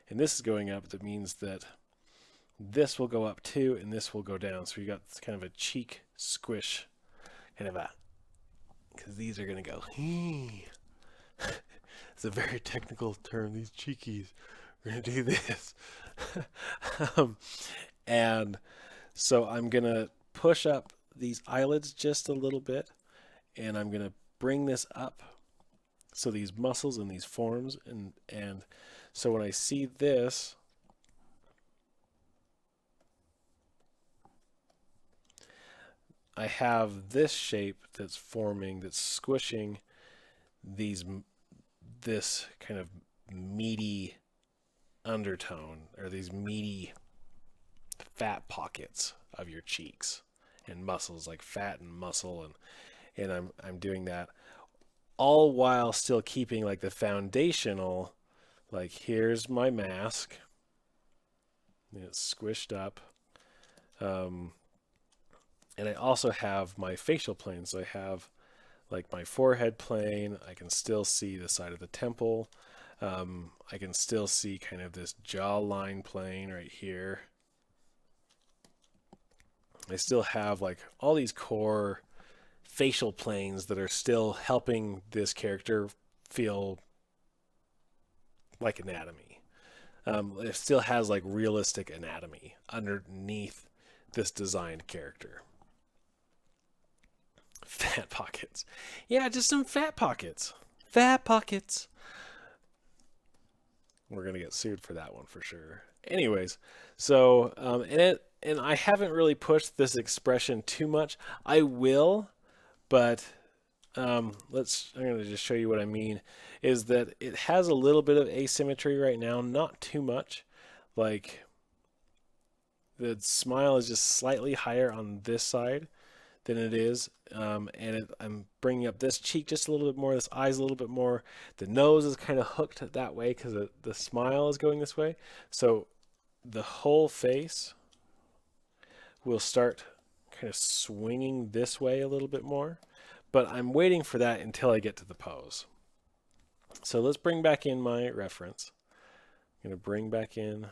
and this is going up. That means that this will go up too, and this will go down. So you got kind of a cheek squish, kind of a, because these are going to go. It's a very technical term, these cheekies. We're going to do this. And so I'm going to push up these eyelids just a little bit, and I'm going to bring this up. So these muscles and these forms, and so when I see this, I have this shape that's forming, that's squishing this kind of meaty undertone, or these meaty fat pockets of your cheeks and muscles, like fat and muscle, and I'm doing that all while still keeping like the foundational, like here's my mask, it's squished up, and I also have my facial plane. So I have like my forehead plane. I can still see the side of the temple. I can still see kind of this jawline plane right here. I still have like all these core facial planes that are still helping this character feel like anatomy. It still has like realistic anatomy underneath this designed character. Fat pockets. Yeah, just some fat pockets. Fat pockets. We're going to get sued for that one for sure. Anyways, so, and I haven't really pushed this expression too much. I will, but I'm going to just show you what I mean, is that it has a little bit of asymmetry right now, not too much. Like, the smile is just slightly higher on this side than it is, I'm bringing up this cheek just a little bit more, this eye's a little bit more, the nose is kind of hooked that way because the smile is going this way, so the whole face will start kind of swinging this way a little bit more, but I'm waiting for that until I get to the pose. So let's bring back in my reference. I'm going to bring back in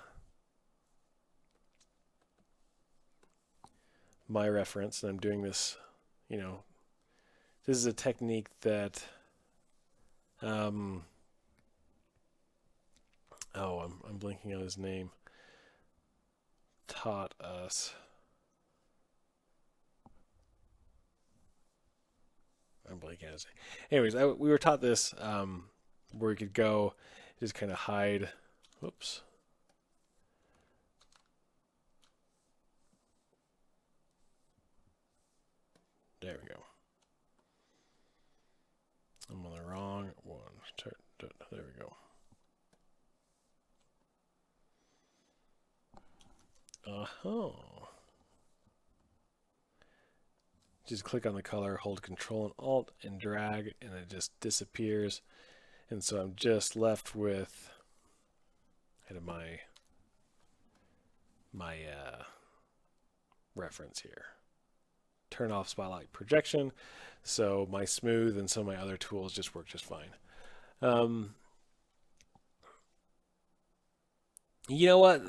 my reference, and I'm doing this, this is a technique that, I'm blanking on his name, taught us. I'm blanking on his name. Anyways, we were taught this, where we could go, just kind of hide, whoops. There we go. I'm on the wrong one. There we go. Just click on the color, hold Control and Alt, and drag, and it just disappears. And so I'm just left with kind of my reference here. Turn off spotlight projection, so my smooth and some of my other tools just work just fine. You know what?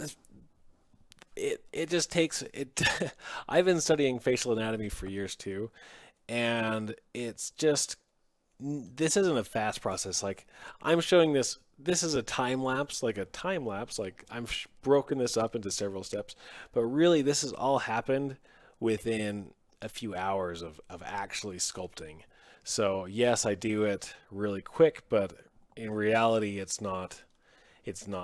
It just takes it. I've been studying facial anatomy for years too, and it's just, this isn't a fast process. Like, I'm showing this. This is a time lapse, like I've broken this up into several steps, but really this has all happened within a few hours of actually sculpting. So yes, I do it really quick, but in reality, it's not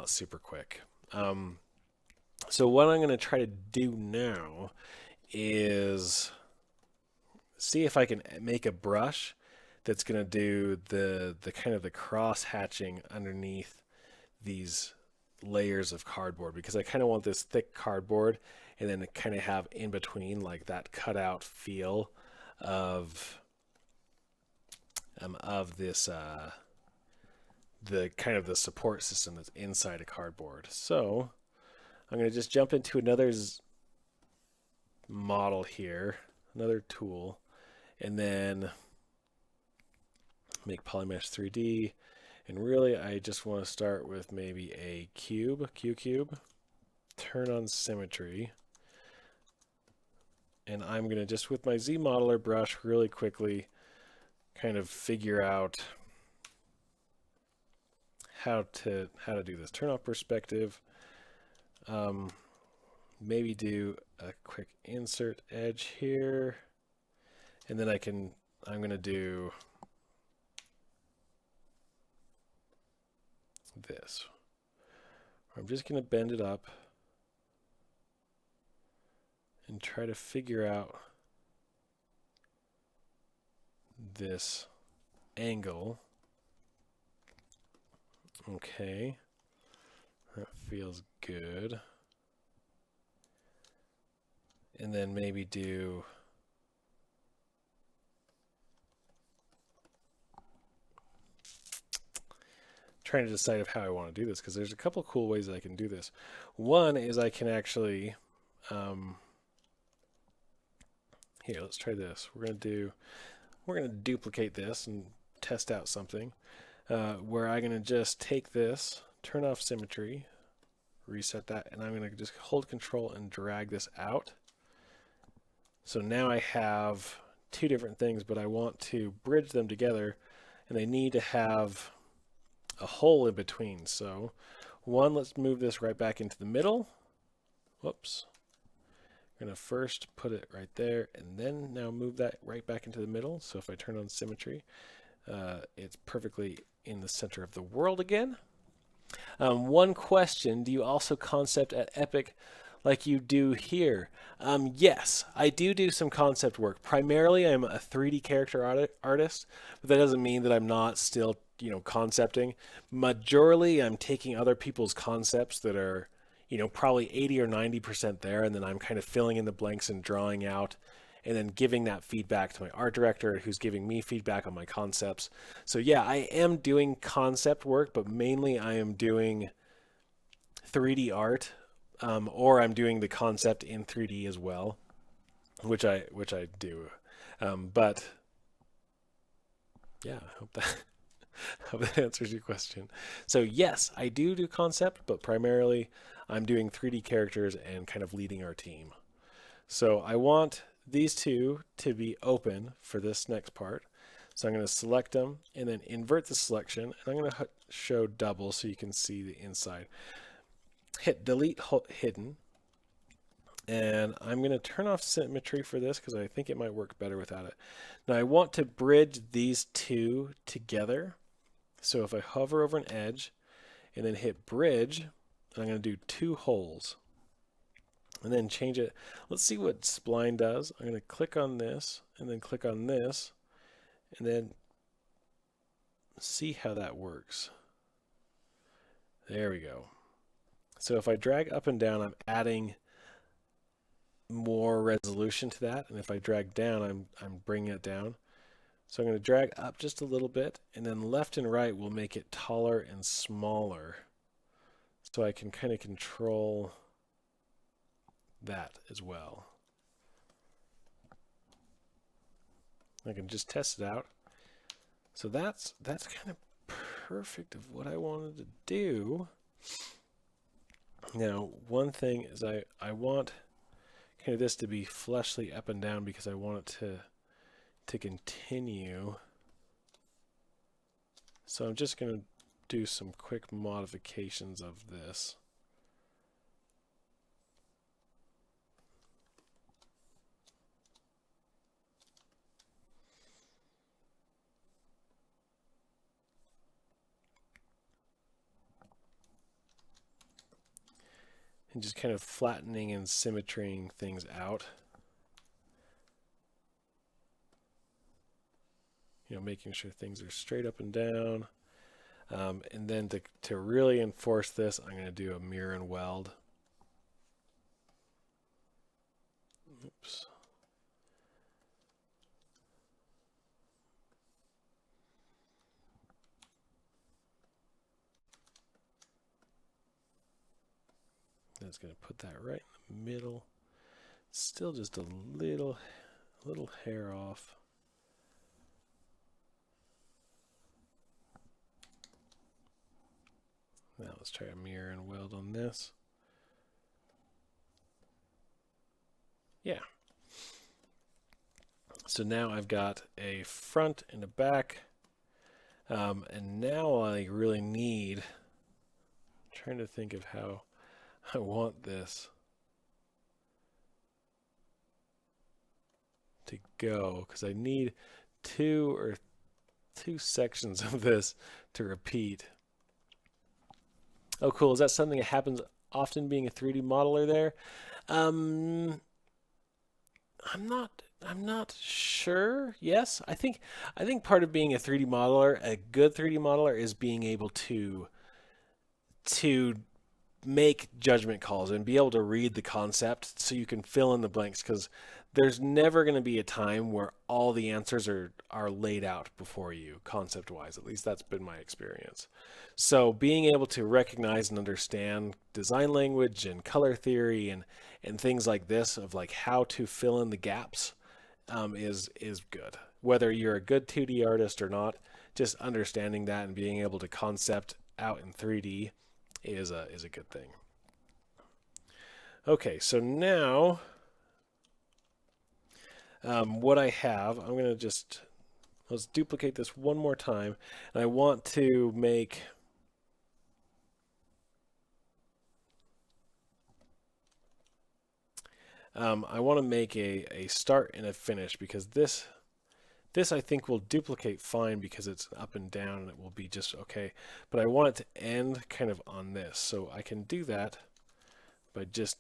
super quick. So what I'm going to try to do now is see if I can make a brush that's going to do the kind of the cross hatching underneath these layers of cardboard, because I kind of want this thick cardboard and then kind of have in between like that cutout feel of this the kind of the support system that's inside a cardboard. So I'm going to just jump into another model here, another tool, and then make Polymesh 3D. And really, I just want to start with maybe a Q cube. turn on symmetry. And I'm going to just, with my Z modeler brush, really quickly kind of figure out how to do this. Turn off perspective. Maybe do a quick insert edge here. And then I'm going to do this. I'm just going to bend it up and try to figure out this angle. Okay, that feels good. And then maybe do trying to decide of how I want to do this, because there's a couple cool ways that I can do this. One is I can actually here, let's try this. We're gonna duplicate this and test out something where I'm gonna just take this, turn off symmetry, reset that, and I'm gonna just hold Control and drag this out. So now I have two different things, but I want to bridge them together, and they need to have a hole in between. So one, let's move this right back into the middle. Whoops. I'm going to first put it right there, and then now move that right back into the middle. So if I turn on symmetry, it's perfectly in the center of the world again. One question, do you also concept at Epic like you do here? Yes, I do some concept work. Primarily, I'm a 3D character artist, but that doesn't mean that I'm not still, concepting. Majorly, I'm taking other people's concepts that are, probably 80 or 90% there, and then I'm kind of filling in the blanks and drawing out, and then giving that feedback to my art director, who's giving me feedback on my concepts. So yeah, I am doing concept work, but mainly I am doing 3D art, or I'm doing the concept in 3D as well, which I do. But yeah, I hope that answers your question. So yes, I do concept, but primarily I'm doing 3D characters and kind of leading our team. So I want these two to be open for this next part. So I'm going to select them and then invert the selection, and I'm going to show double so you can see the inside. Hit delete hidden, and I'm going to turn off symmetry for this because I think it might work better without it. Now I want to bridge these two together. So if I hover over an edge and then hit bridge, I'm going to do two holes and then change it. Let's see what spline does. I'm going to click on this and then click on this and then see how that works. There we go. So if I drag up and down, I'm adding more resolution to that. And if I drag down, I'm bringing it down. So I'm going to drag up just a little bit, and then left and right will make it taller and smaller. So I can kind of control that as well. I can just test it out. So that's kind of perfect of what I wanted to do. Now, one thing is I want kind of this to be fleshly up and down because I want it to continue. So I'm just going to do some quick modifications of this. And just kind of flattening and symmetrying things out. Making sure things are straight up and down. And then to really enforce this, I'm going to do a mirror and weld. Oops. That's going to put that right in the middle. Still just a little hair off. Now let's try a mirror and weld on this. Yeah. So now I've got a front and a back. And now I really need, I'm trying to think of how I want this to go, because I need two sections of this to repeat. Oh, cool. Is that something that happens often being a 3D modeler there? I'm not sure. Yes, I think part of being a 3D modeler, a good 3D modeler, is being able to make judgment calls and be able to read the concept so you can fill in the blanks, because there's never going to be a time where all the answers are laid out before you concept wise. At least that's been my experience. So being able to recognize and understand design language and color theory and things like this, of like how to fill in the gaps, is good. Whether you're a good 2D artist or not, just understanding that and being able to concept out in 3D is a good thing. Okay, so now what I have, I'm going to let's duplicate this one more time, and I want to make a start and a finish, because this I think will duplicate fine because it's up and down and it will be just okay. But I want it to end kind of on this. So I can do that by just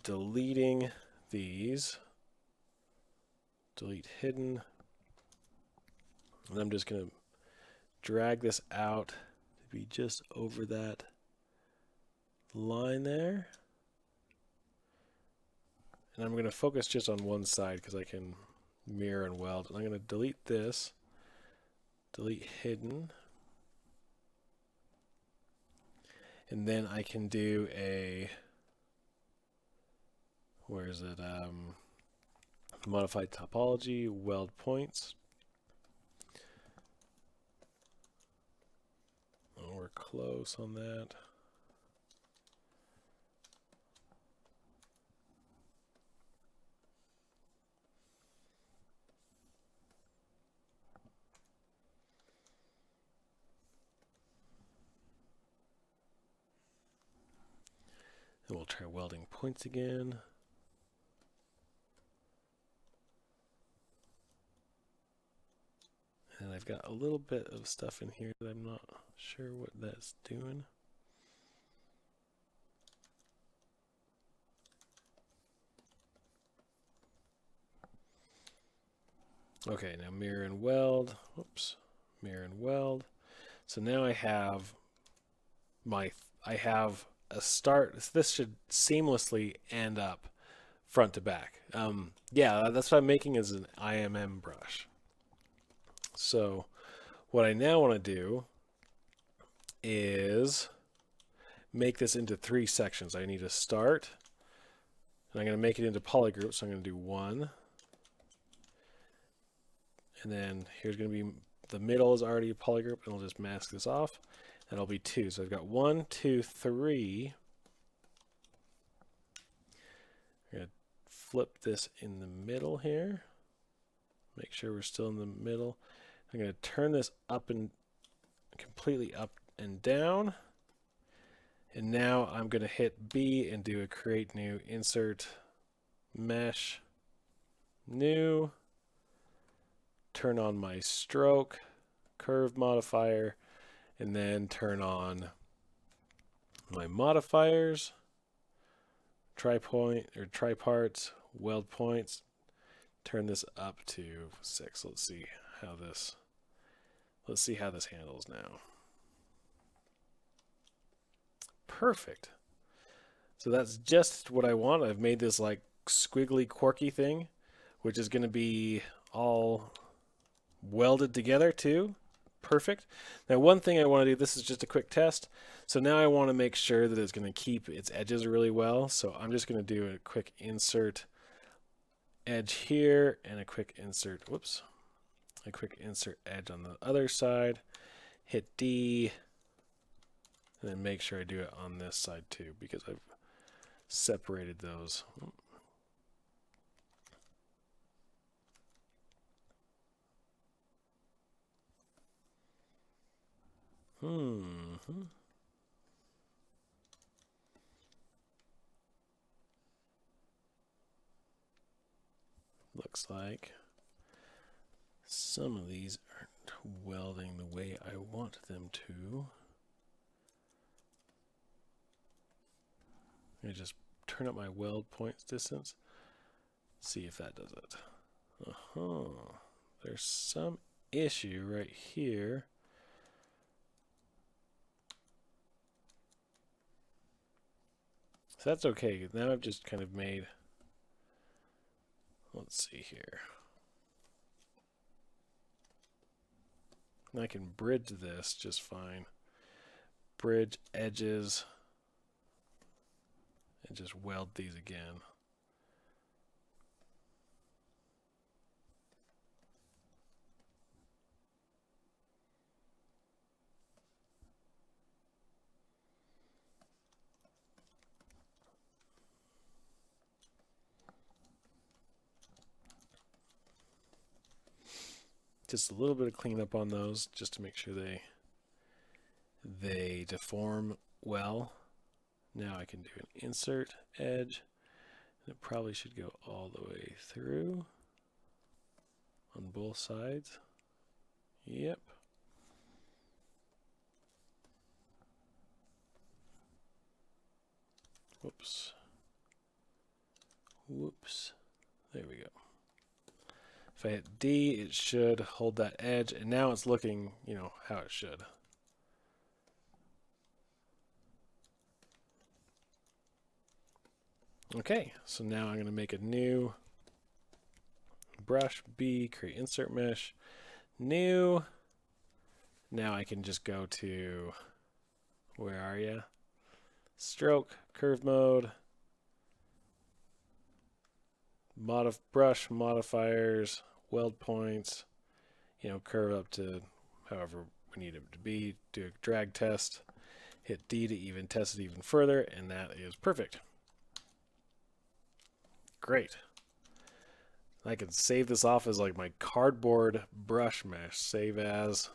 deleting these. Delete hidden. And I'm just going to drag this out to be just over that line there. And I'm going to focus just on one side because I can mirror and weld. And I'm going to delete this, delete hidden, and then I can do a, where is it, modified topology, weld points. Oh, we're close on that. And we'll try welding points again. And I've got a little bit of stuff in here that I'm not sure what that's doing. Okay, now mirror and weld. Whoops, mirror and weld. So now I have a start. This should seamlessly end up front to back. Yeah, that's what I'm making is an IMM brush. So what I now want to do is make this into 3 sections. I need a start, and I'm going to make it into polygroups. So I'm going to do 1, and then here's going to be, the middle is already a polygroup, and I'll just mask this off. That'll be 2. So I've got 1, 2, 3. I'm going to flip this in the middle here. Make sure we're still in the middle. I'm going to turn this up and completely up and down. And now I'm going to hit B and do a create new, insert mesh, new, turn on my stroke, curve modifier, and then turn on my modifiers, tri-point or tri-parts, weld points, turn this up to 6. Let's see how this handles now. Perfect. So that's just what I want. I've made this like squiggly quirky thing, which is going to be all welded together too. Perfect. Now one thing I want to do, this is just a quick test. So now I want to make sure that it's going to keep its edges really well. So I'm just going to do a quick insert edge here and a quick insert, whoops, a quick insert edge on the other side. Hit D, and then make sure I do it on this side too, because I've separated those. Looks like some of these aren't welding the way I want them to. I just turn up my weld points distance. See if that does it. There's some issue right here. So that's okay. Now I've just kind of made, let's see here. And I can bridge this just fine. Bridge edges and just weld these again. Just a little bit of cleanup on those just to make sure they deform well. Now I can do an insert edge. It probably should go all the way through on both sides. Yep. Whoops. Whoops. There we go. If I hit D, it should hold that edge, and now it's looking, you know, how it should. Okay, so now I'm going to make a new brush, B, create insert mesh, new. Now I can just go to, where are you? Stroke, curve mode, brush modifiers, weld points, you know, curve up to however we need it to be, do a drag test, hit D to even test it even further, and that is perfect. Great. I can save this off as like my cardboard brush mesh. Save as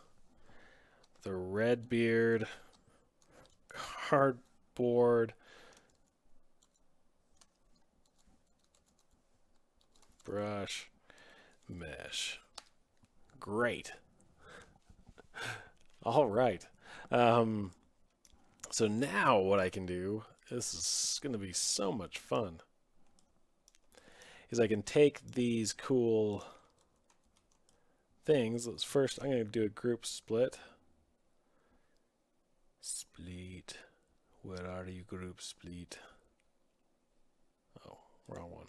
the Redbeard cardboard brush mesh. Great. All right. So now what I can do, this is going to be so much fun, is I can take these cool things. Let's first, I'm going to do a group split. Split. Where are you, group split? Oh, wrong one.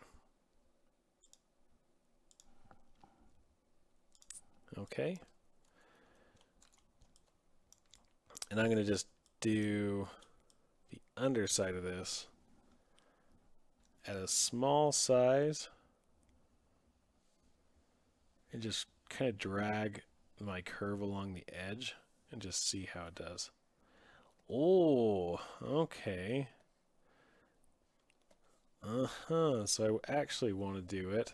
Okay. And I'm going to just do the underside of this at a small size and just kind of drag my curve along the edge and just see how it does. Oh, okay. So I actually want to do it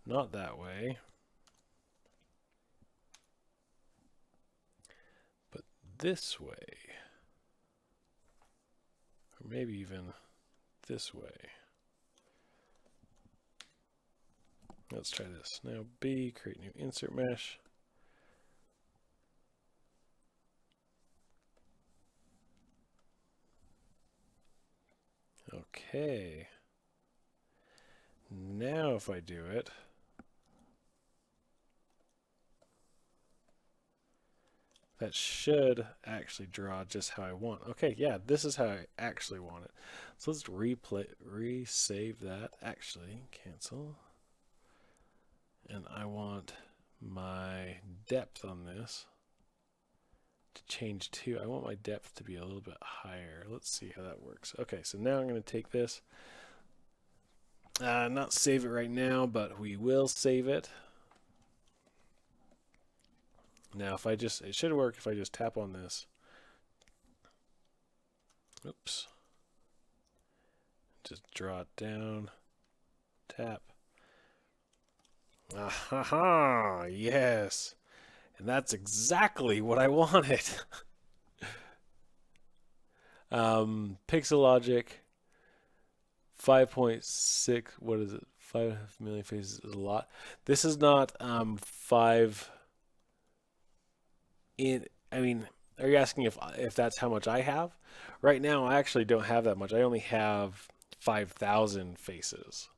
not that way, but this way. Or maybe even this way. Let's try this. Now B, create new insert mesh. Okay. Now if I do it, that should actually draw just how I want. Okay, yeah, this is how I actually want it. So let's resave that. Actually, cancel. And I want my depth on this to change to, I want my depth to be a little bit higher. Let's see how that works. Okay, so now I'm going to take this, not save it right now, but we will save it. Now if I just, it should work if I just tap on this. Oops. Just draw it down, tap. Aha, yes. And that's exactly what I wanted. Pixel Logic 5.6. What is it? 5 million faces is a lot. This is not 5 in. I mean, are you asking if that's how much I have? Right now, I actually don't have that much. I only have 5,000 faces,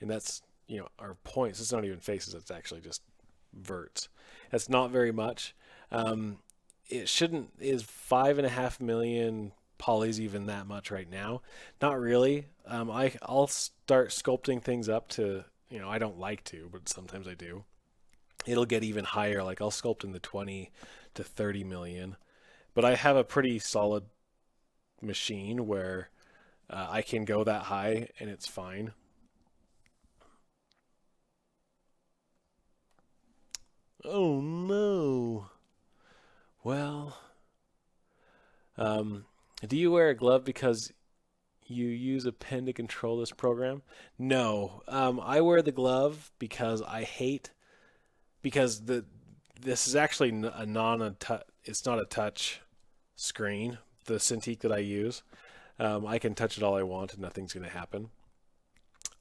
and that's our points. It's not even faces. It's actually just verts. That's not very much. Um, it shouldn't. Is 5.5 million polys even that much right now? Not really. I'll start sculpting things up to I don't like to, but sometimes I do. It'll get even higher. Like I'll sculpt in the 20 to 30 million. But I have a pretty solid machine where I can go that high and it's fine. Oh no. Well, um, do you wear a glove because you use a pen to control this program? No. I wear the glove because I hate because this is actually a non it's not a touch screen. The Cintiq that I use, I can touch it all I want and nothing's going to happen.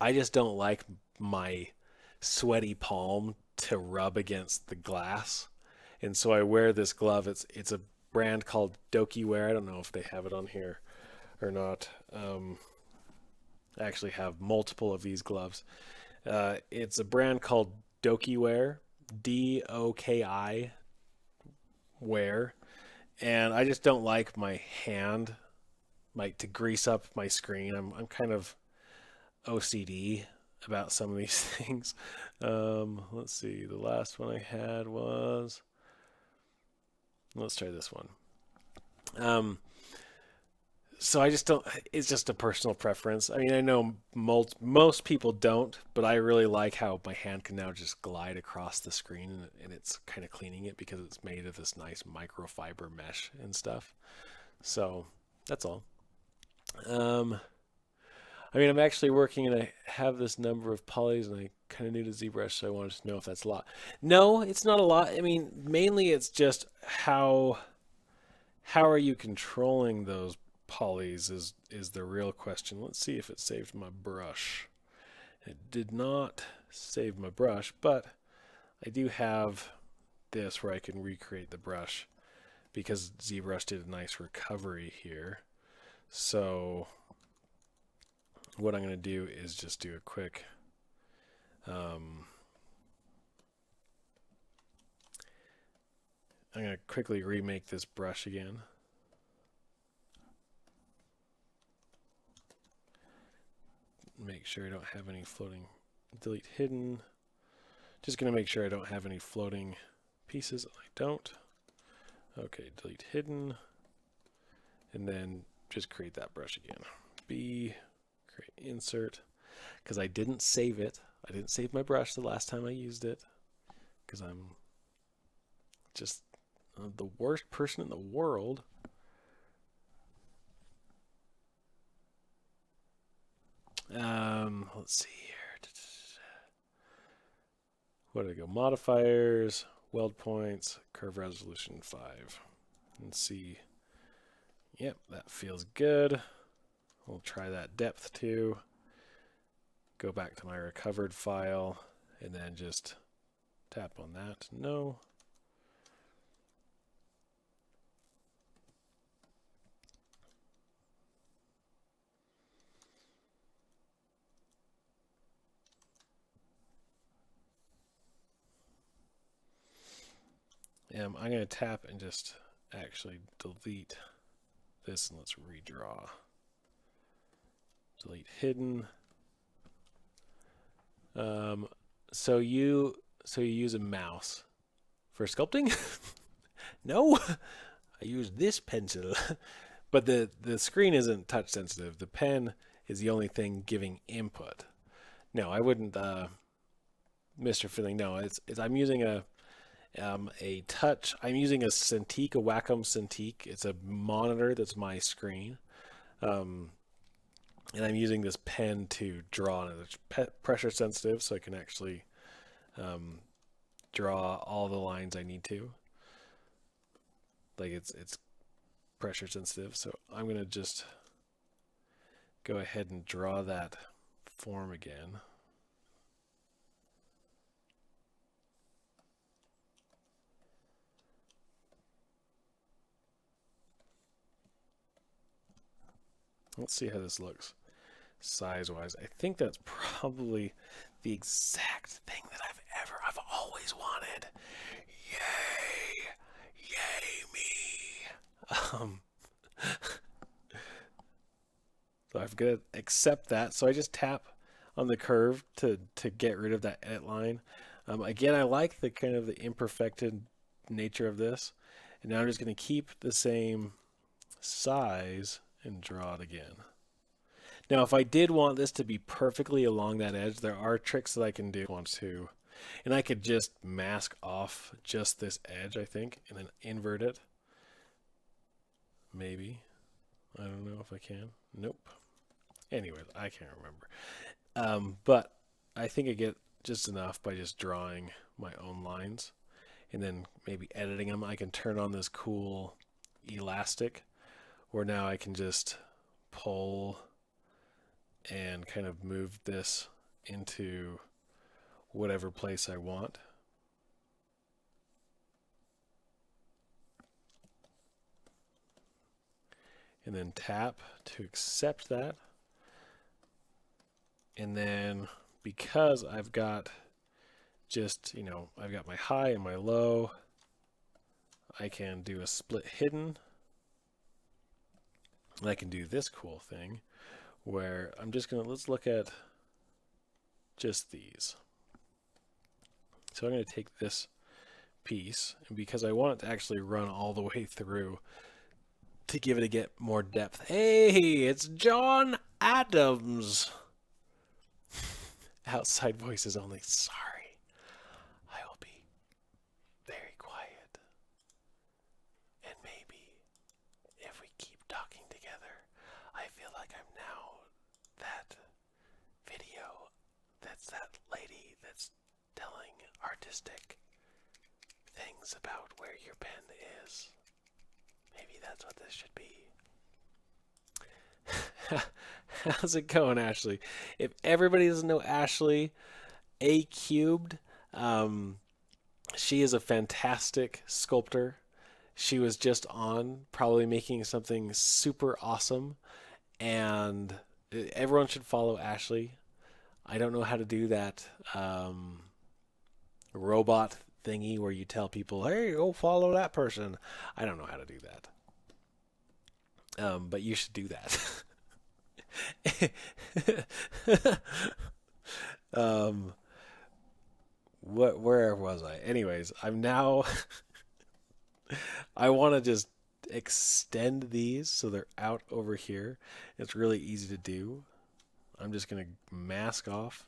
I just don't like my sweaty palm to rub against the glass, and so I wear this glove. It's a brand called Dokiware. I don't know if they have it on here or not. I actually have multiple of these gloves. It's a brand called Dokiware, Doki wear, and I just don't like my hand, like to grease up my screen. I'm kind of OCD about some of these things. Let's see. The last one I had was. Let's try this one. Um, so I just don't. It's just a personal preference. I mean, I know most people don't, but I really like how my hand can now just glide across the screen, and it's kind of cleaning it because it's made of this nice microfiber mesh and stuff. So that's all. Um, I mean, I'm actually working and I have this number of polys and I kind of new to ZBrush, so I wanted to know if that's a lot. No, it's not a lot. I mean, mainly it's just how are you controlling those polys is the real question. Let's see if it saved my brush. It did not save my brush, but I do have this where I can recreate the brush because ZBrush did a nice recovery here. So what I'm going to do is just do a quick I'm going to quickly remake this brush again. Make sure I don't have any floating. Delete hidden. Just going to make sure I don't have any floating pieces. I don't. Okay, delete hidden. And then just create that brush again. B, create insert. Because I didn't save it. I didn't save my brush the last time I used it. Because I'm just the worst person in the world. Let's see here. Where did I go? Modifiers, weld points, curve resolution 5. And see. Yep, that feels good. We'll try that depth too. Go back to my recovered file and then just tap on that. No. I'm going to tap and just actually delete this and let's redraw. Delete hidden. So you use a mouse for sculpting? No, I use this pencil. But the screen isn't touch sensitive. The pen is the only thing giving input. No, I wouldn't, Mr. Filling. No, it's I'm using a touch. I'm using a Cintiq, a Wacom Cintiq. It's a monitor that's my screen. And I'm using this pen to draw, and it's pressure sensitive, so I can actually draw all the lines I need to. Like it's pressure sensitive, so I'm going to just go ahead and draw that form again. Let's see how this looks size-wise. I think that's probably the exact thing that I've always wanted. Yay! Yay me! So I've got to accept that. So I just tap on the curve to get rid of that edit line. Again, I like the kind of the imperfected nature of this. And now I'm just going to keep the same size and draw it again. Now, if I did want this to be perfectly along that edge, there are tricks that I can do. And I could just mask off just this edge, I think, and then invert it. Maybe. I don't know if I can. Nope. Anyways, I can't remember. But I think I get just enough by just drawing my own lines and then maybe editing them. I can turn on this cool elastic where now I can just pull and kind of move this into whatever place I want. And then tap to accept that. And then because I've got just, I've got my high and my low, I can do a split hidden. And I can do this cool thing where I'm just let's look at just these. So I'm going to take this piece, and because I want it to actually run all the way through to give it get more depth. Hey, it's John Adams. Outside voices only. Sorry. I will be very quiet. And maybe if we keep talking together, I feel like I'm now that video that's that lady that's telling artistic things about where your pen is. Maybe that's what this should be. How's it going, Ashley? If everybody doesn't know Ashley, A Cubed, she is a fantastic sculptor. She was just on, probably making something super awesome, and everyone should follow Ashley. I don't know how to do that robot thingy where you tell people, hey, go follow that person. I don't know how to do that. But you should do that. Where was I? Anyways, I'm now I want to just extend these so they're out over here. It's really easy to do. I'm just going to mask off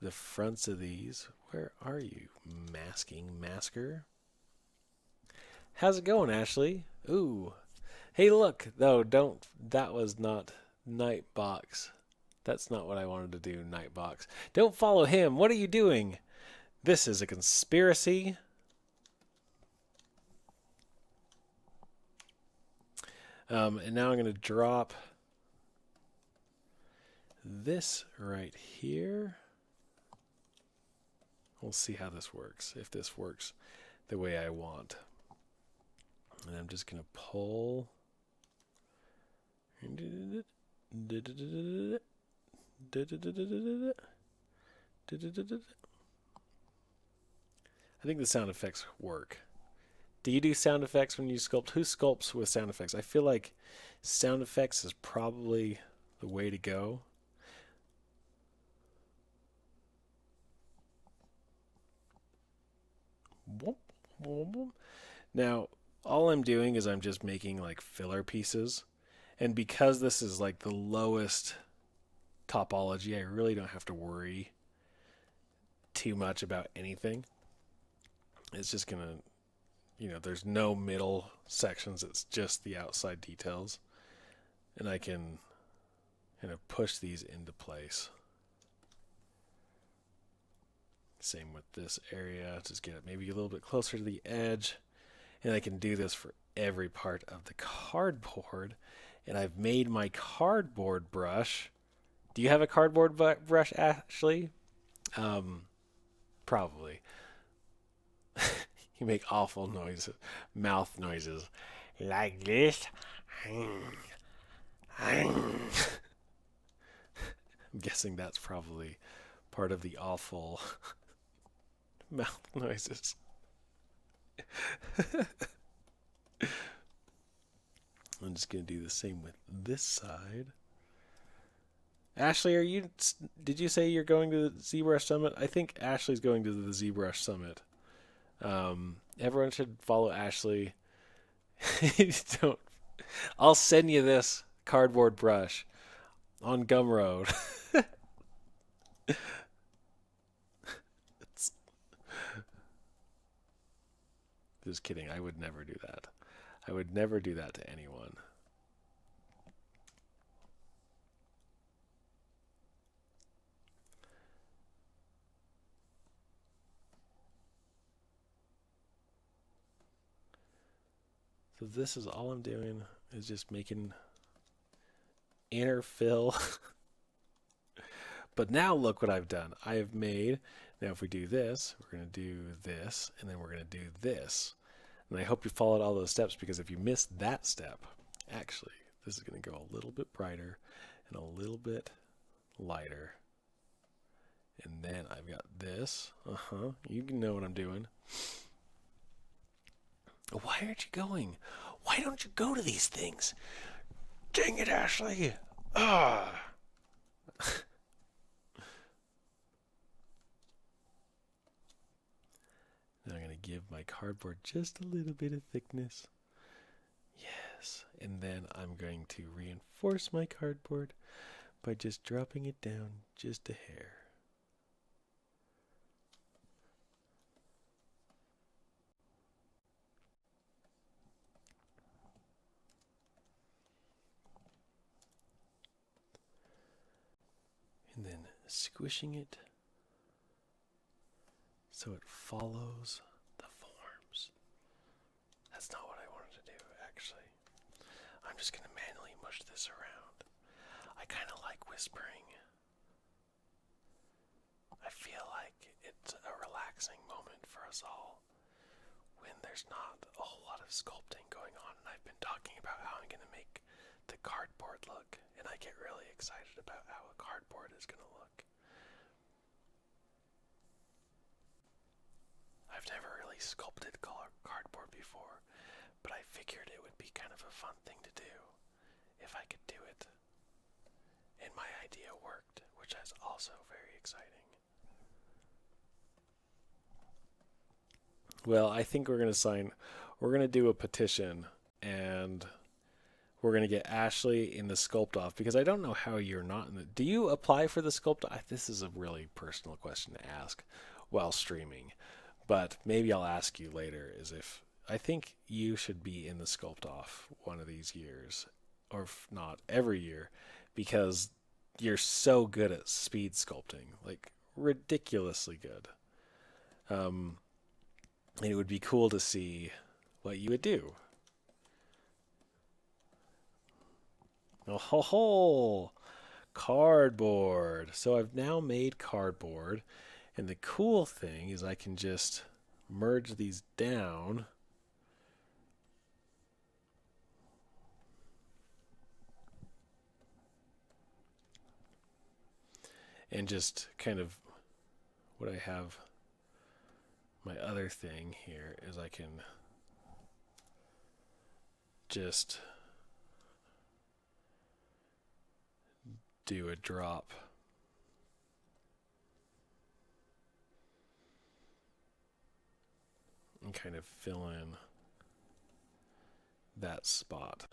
the fronts of these. Where are you, masking masker? How's it going, Ashley? Ooh. Hey, look. No, don't. That was not Nightbox. That's not what I wanted to do, Nightbox. Don't follow him. What are you doing? This is a conspiracy. And now I'm going to drop this right here. We'll see how this works, if this works the way I want. And I'm just going to pull. I think the sound effects work. Do you do sound effects when you sculpt? Who sculpts with sound effects? I feel like sound effects is probably the way to go. Now, all I'm doing is I'm just making like filler pieces. And because this is like the lowest topology, I really don't have to worry too much about anything. It's just going to, there's no middle sections. It's just the outside details. And I can kind of push these into place. Same with this area. Just get it maybe a little bit closer to the edge. And I can do this for every part of the cardboard, and I've made my cardboard brush. Do you have a cardboard brush, Ashley? Probably. You make awful noises, mouth noises, like this. I'm guessing that's probably part of the awful mouth noises. I'm just going to do the same with this side. Ashley, did you say you're going to the ZBrush Summit? I think Ashley's going to the ZBrush Summit. Everyone should follow Ashley. Don't. I'll send you this cardboard brush on Gumroad. Just kidding. I would never do that. I would never do that to anyone. So this is all I'm doing is just making inner fill. But now look what I've done. I have made, now if we do this, we're going to do this, and then we're going to do this. And I hope you followed all those steps, because if you missed that step, actually, this is going to go a little bit brighter and a little bit lighter. And then I've got this. You can know what I'm doing. Why aren't you going? Why don't you go to these things? Dang it, Ashley. Ah. Then I'm going to give my cardboard just a little bit of thickness. Yes. And then I'm going to reinforce my cardboard by just dropping it down just a hair. And then squishing it so it follows the forms. That's not what I wanted to do, actually. I'm just going to manually mush this around. I kind of like whispering. I feel like it's a relaxing moment for us all when there's not a whole lot of sculpting going on. And I've been talking about how I'm going to make the cardboard look, and I get really excited about how a cardboard is going to look. I've never really sculpted cardboard before, but I figured it would be kind of a fun thing to do if I could do it. And my idea worked, which is also very exciting. Well, I think we're going to do a petition, and we're going to get Ashley in the Sculpt Off, because I don't know how you're not in the... Do you apply for the Sculpt Off? This is a really personal question to ask while streaming, but maybe I'll ask you later, is if I think you should be in the Sculpt Off one of these years, or if not every year, because you're so good at speed sculpting, like ridiculously good. And it would be cool to see what you would do. Oh ho ho! Cardboard. So I've now made cardboard, and the cool thing is I can just merge these down. And just kind of what I have, my other thing here is I can just do a drop and kind of fill in that spot.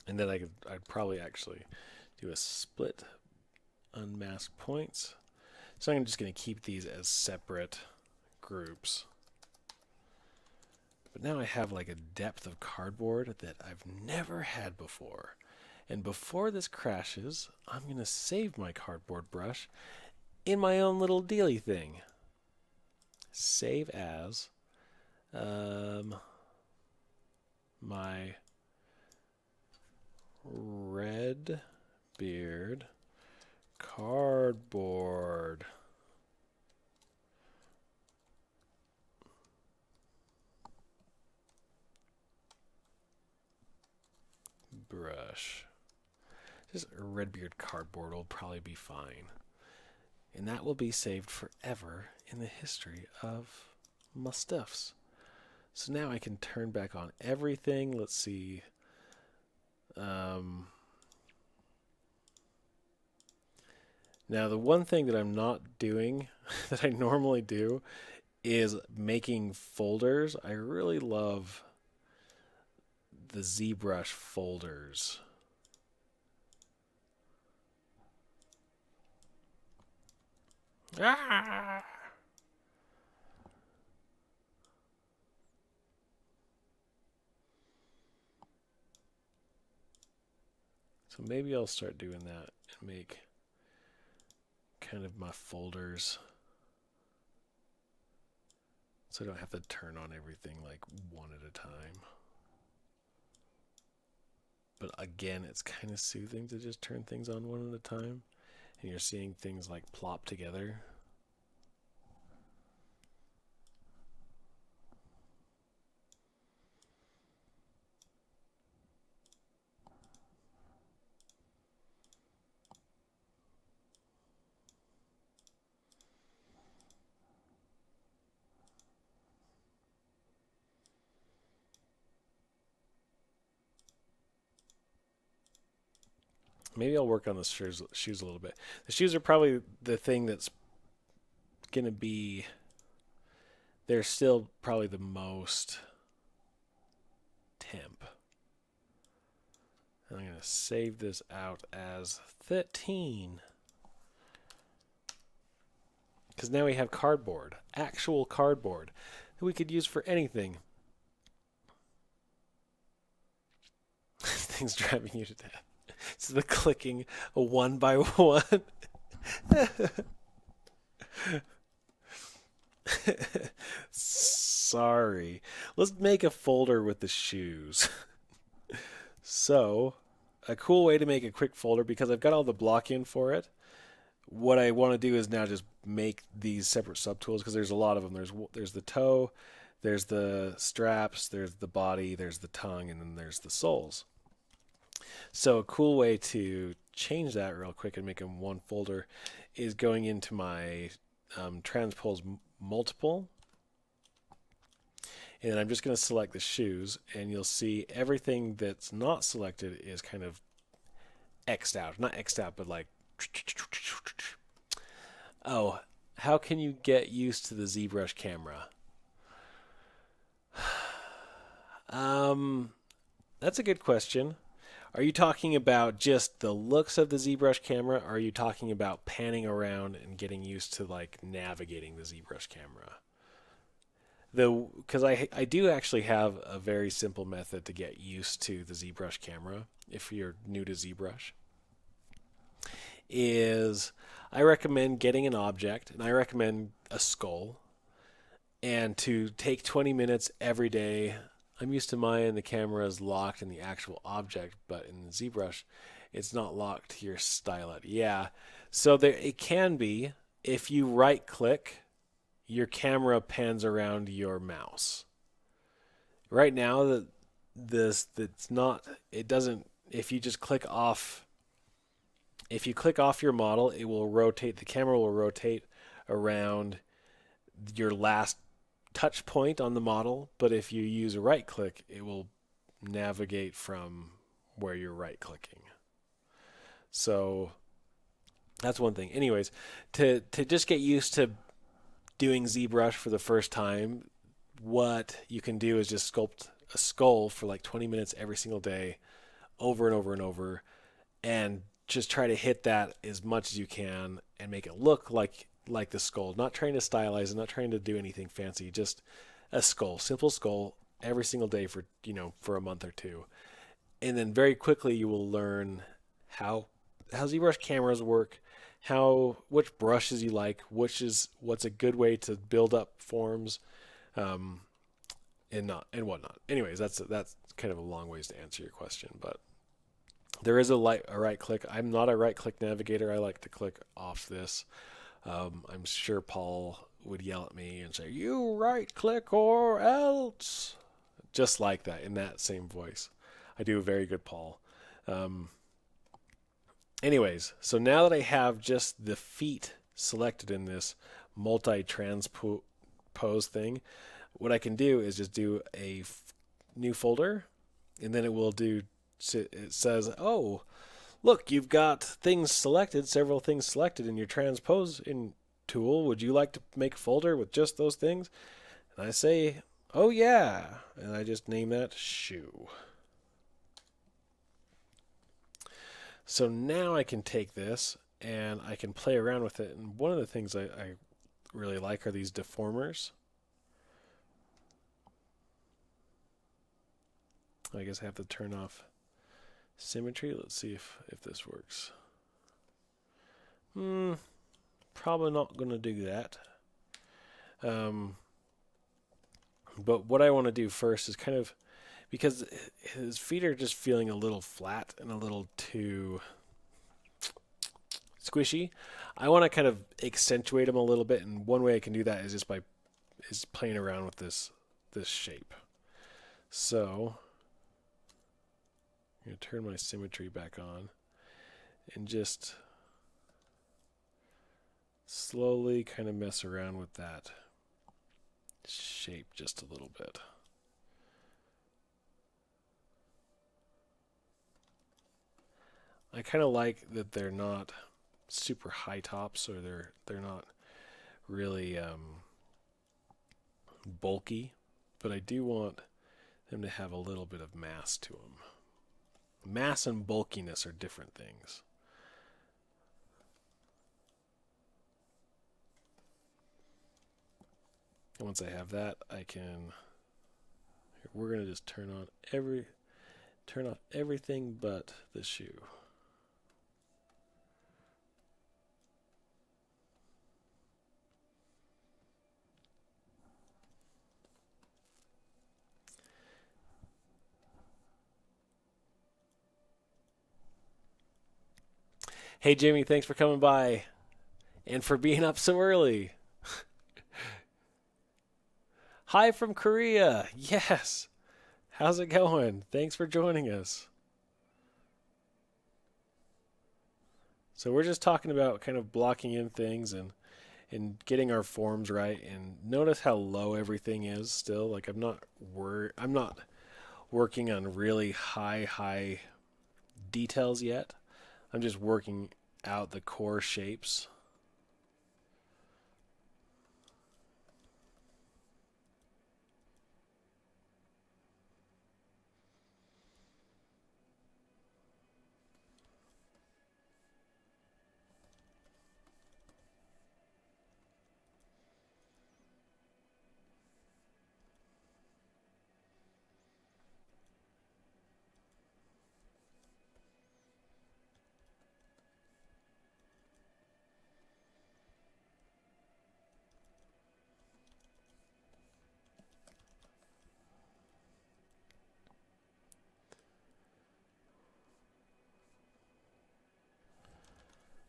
And then I'd probably actually do a split unmask points. So I'm just going to keep these as separate groups. But now I have like a depth of cardboard that I've never had before. And before this crashes, I'm going to save my cardboard brush in my own little dealy thing. Save as my Redbeard cardboard brush. Just a Redbeard cardboard will probably be fine. And that will be saved forever in the history of my stuffs. So now I can turn back on everything. Let's see. Now the one thing that I'm not doing that I normally do is making folders. I really love the ZBrush folders. Ah! So maybe I'll start doing that and make kind of my folders so I don't have to turn on everything like one at a time. But again, it's kind of soothing to just turn things on one at a time. And you're seeing things like plop together. Maybe I'll work on the shoes a little bit. The shoes are probably the thing that's going to be... They're still probably the most temp. And I'm going to save this out as 13. Because now we have cardboard. Actual cardboard. That we could use for anything. This thing's driving you to death. It's the clicking one by one. Sorry. Let's make a folder with the shoes. So, a cool way to make a quick folder, because I've got all the block in for it, what I want to do is now just make these separate subtools, because there's a lot of them. There's the toe, there's the straps, there's the body, there's the tongue, and then there's the soles. So a cool way to change that real quick and make them one folder is going into my transpose multiple. And then I'm just going to select the shoes, and you'll see everything that's not selected is kind of X'd out. Not X'd out, but like... Oh, how can you get used to the ZBrush camera? That's a good question. Are you talking about just the looks of the ZBrush camera, or are you talking about panning around and getting used to like navigating the ZBrush camera? Because I do actually have a very simple method to get used to the ZBrush camera if you're new to ZBrush. Is I recommend getting an object, and I recommend a skull, and to take 20 minutes every day. I'm used to mine, the camera is locked in the actual object, but in the ZBrush, it's not locked to your stylet. Yeah, so there, it can be, if you right click, your camera pans around your mouse. Right now, that's not, it doesn't, if you just click off, if you click off your model, it will rotate, the camera will rotate around your last touch point on the model, but if you use a right click, it will navigate from where you're right clicking. So that's one thing. Anyways, to just get used to doing ZBrush for the first time, what you can do is just sculpt a skull for like 20 minutes every single day, over and over and over, and just try to hit that as much as you can and make it look like like the skull. Not trying to stylize it, not trying to do anything fancy. Just a skull, simple skull, every single day for for a month or two, and then very quickly you will learn how ZBrush cameras work, which brushes you like, what's a good way to build up forms, um, and whatnot. Anyways, that's kind of a long ways to answer your question, but there is a right click. I'm not a right click navigator. I like to click off this. I'm sure Paul would yell at me and say, "You right click or else," just like that in that same voice. I do a very good Paul. Anyways, so now that I have just the feet selected in this multi-transpose thing, what I can do is just do a new folder, and then it says, "Oh, look, you've got several things selected in your transpose tool. Would you like to make a folder with just those things?" And I say, "Oh yeah," and I just name that shoe. So now I can take this and I can play around with it. And one of the things I really like are these deformers. I guess I have to turn off symmetry. Let's see if this works. Probably not going to do that. But what I want to do first is kind of, because his feet are just feeling a little flat and a little too squishy, I want to kind of accentuate them a little bit, and one way I can do that is just by playing around with this shape. So I'm going to turn my symmetry back on and just slowly kind of mess around with that shape just a little bit. I kind of like that they're not super high tops, or they're not really bulky, but I do want them to have a little bit of mass to them. Mass and bulkiness are different things. And once I have that, we're going to just turn off everything but the shoe. Hey Jimmy, thanks for coming by and for being up so early. Hi from Korea. Yes. How's it going? Thanks for joining us. So we're just talking about kind of blocking in things and getting our forms right. And notice how low everything is still. Like I'm not working on really high details yet. I'm just working out the core shapes.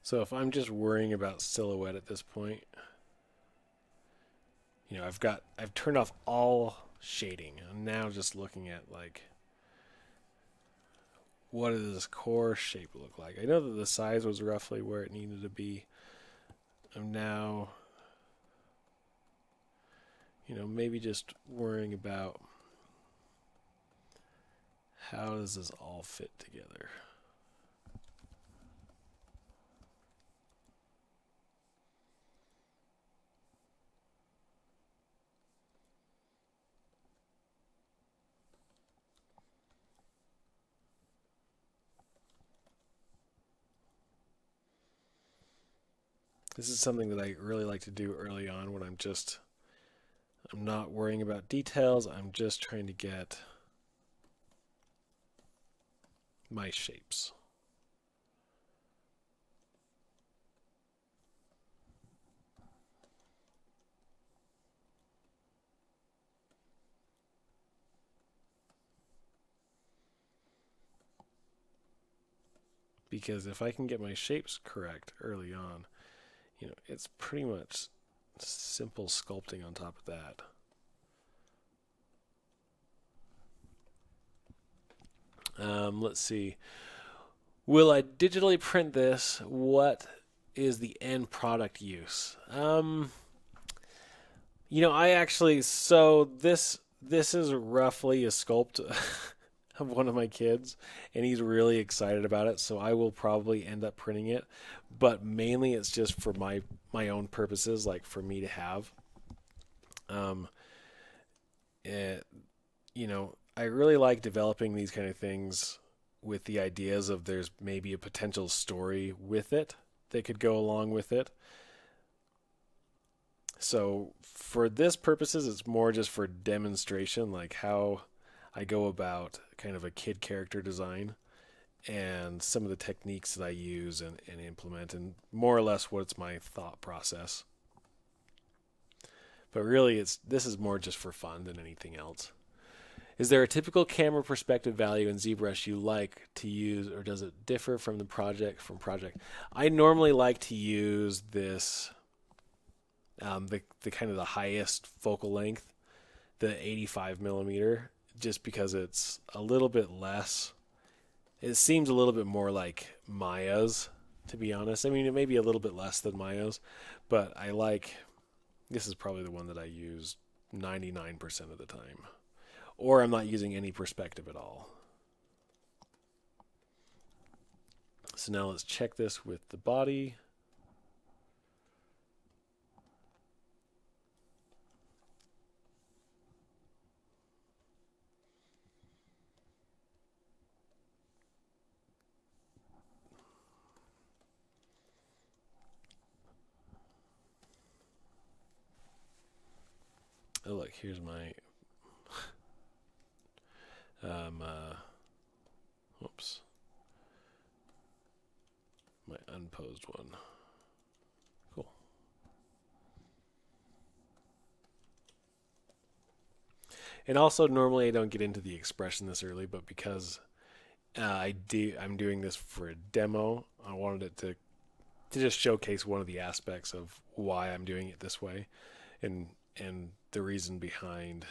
So if I'm just worrying about silhouette at this point, I've turned off all shading. I'm now just looking at like, what does this core shape look like? I know that the size was roughly where it needed to be. I'm now, maybe just worrying about how does this all fit together. This is something that I really like to do early on when I'm not worrying about details. I'm just trying to get my shapes. Because if I can get my shapes correct early on, it's pretty much simple sculpting on top of that. Let's see. Will I digitally print this? What is the end product use? I actually this is roughly a sculpt of one of my kids, and he's really excited about it. So I will probably end up printing it, but mainly it's just for my own purposes, like for me to have. Um, it, I really like developing these kind of things with the ideas of there's maybe a potential story with it that could go along with it. So for this purposes, it's more just for demonstration, like how I go about kind of a kid character design and some of the techniques that I use and implement, and more or less what's my thought process. But really, this is more just for fun than anything else. Is there a typical camera perspective value in ZBrush you like to use, or does it differ from the project? I normally like to use this, the kind of the highest focal length, the 85 millimeter, just because it's a little bit less. It seems a little bit more like Maya's, to be honest. I mean, it may be a little bit less than Maya's, but this is probably the one that I use 99% of the time. Or I'm not using any perspective at all. So now let's check this with the body. Oh, look, here's my oops, my unposed one. Cool. And also, normally I don't get into the expression this early, but because I'm doing this for a demo, I wanted it to just showcase one of the aspects of why I'm doing it this way, and the reason behind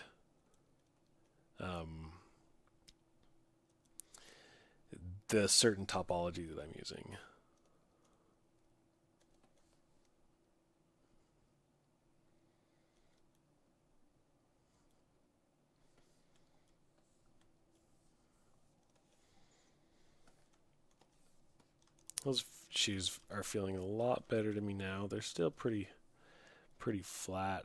the certain topology that I'm using. Those shoes are feeling a lot better to me now. They're still pretty flat.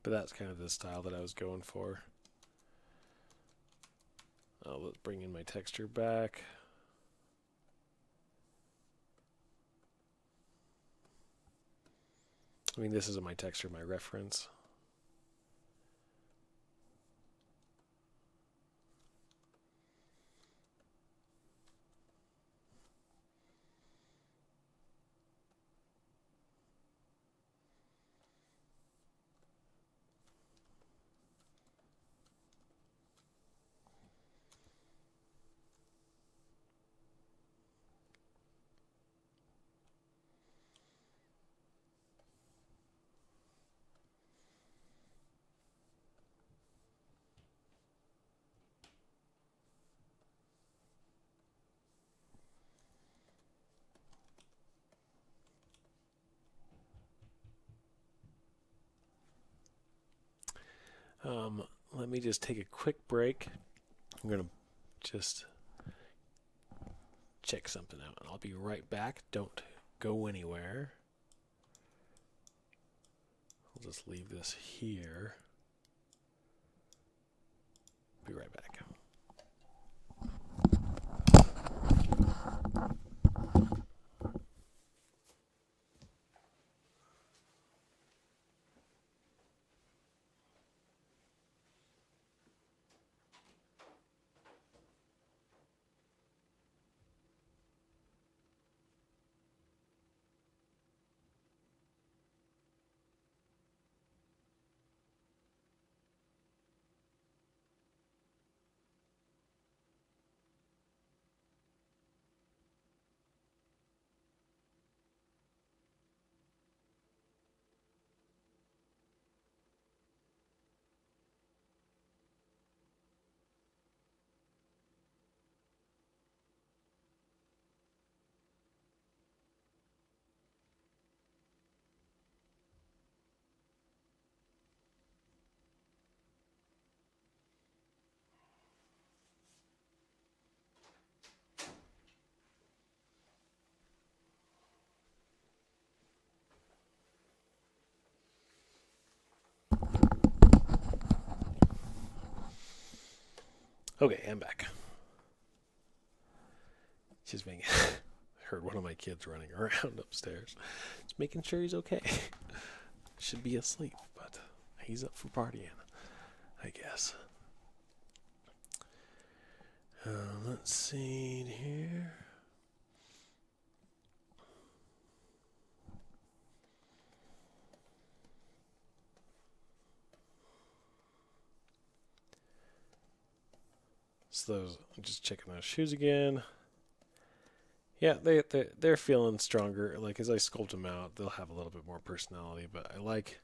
But that's kind of the style that I was going for. Let's bring in my texture back. I mean, this isn't my texture, my reference. Let me just take a quick break. I'm going to just check something out, and I'll be right back. Don't go anywhere. I'll just leave this here. Be right back. Okay, I'm back. Just making. Heard one of my kids running around upstairs. Just making sure he's okay. Should be asleep, but he's up for partying, I guess. Let's see here. So those, I'm just checking those shoes again. Yeah, they're feeling stronger. Like as I sculpt them out, they'll have a little bit more personality. But I like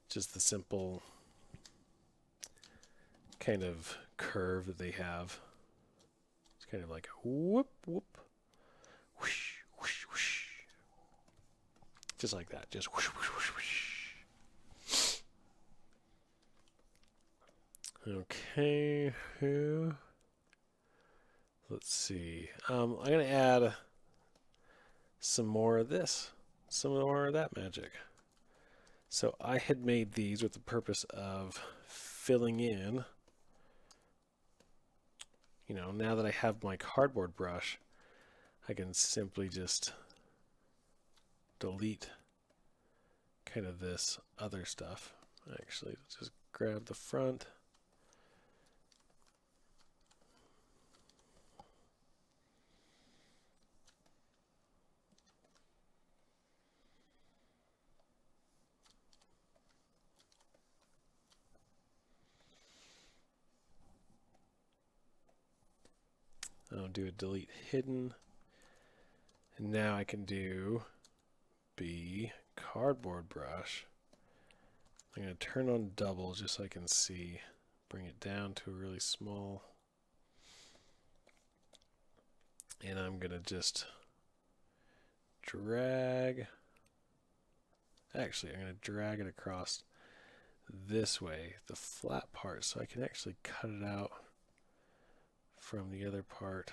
just the simple kind of curve that they have. It's kind of like a whoop whoop, whoosh whoosh whoosh, just like that. Just whoosh whoosh whoosh whoosh. Okay, who? Let's see. I'm going to add some more of this, some more of that magic. So I had made these with the purpose of filling in. You know, now that I have my cardboard brush, I can simply just delete kind of this other stuff. Actually, just grab the front. I'll do a delete hidden. And now I can do B cardboard brush. I'm going to turn on double just so I can see. Bring it down to a really small. And I'm going to just drag. Actually, I'm going to drag it across this way, the flat part, so I can actually cut it out from the other part.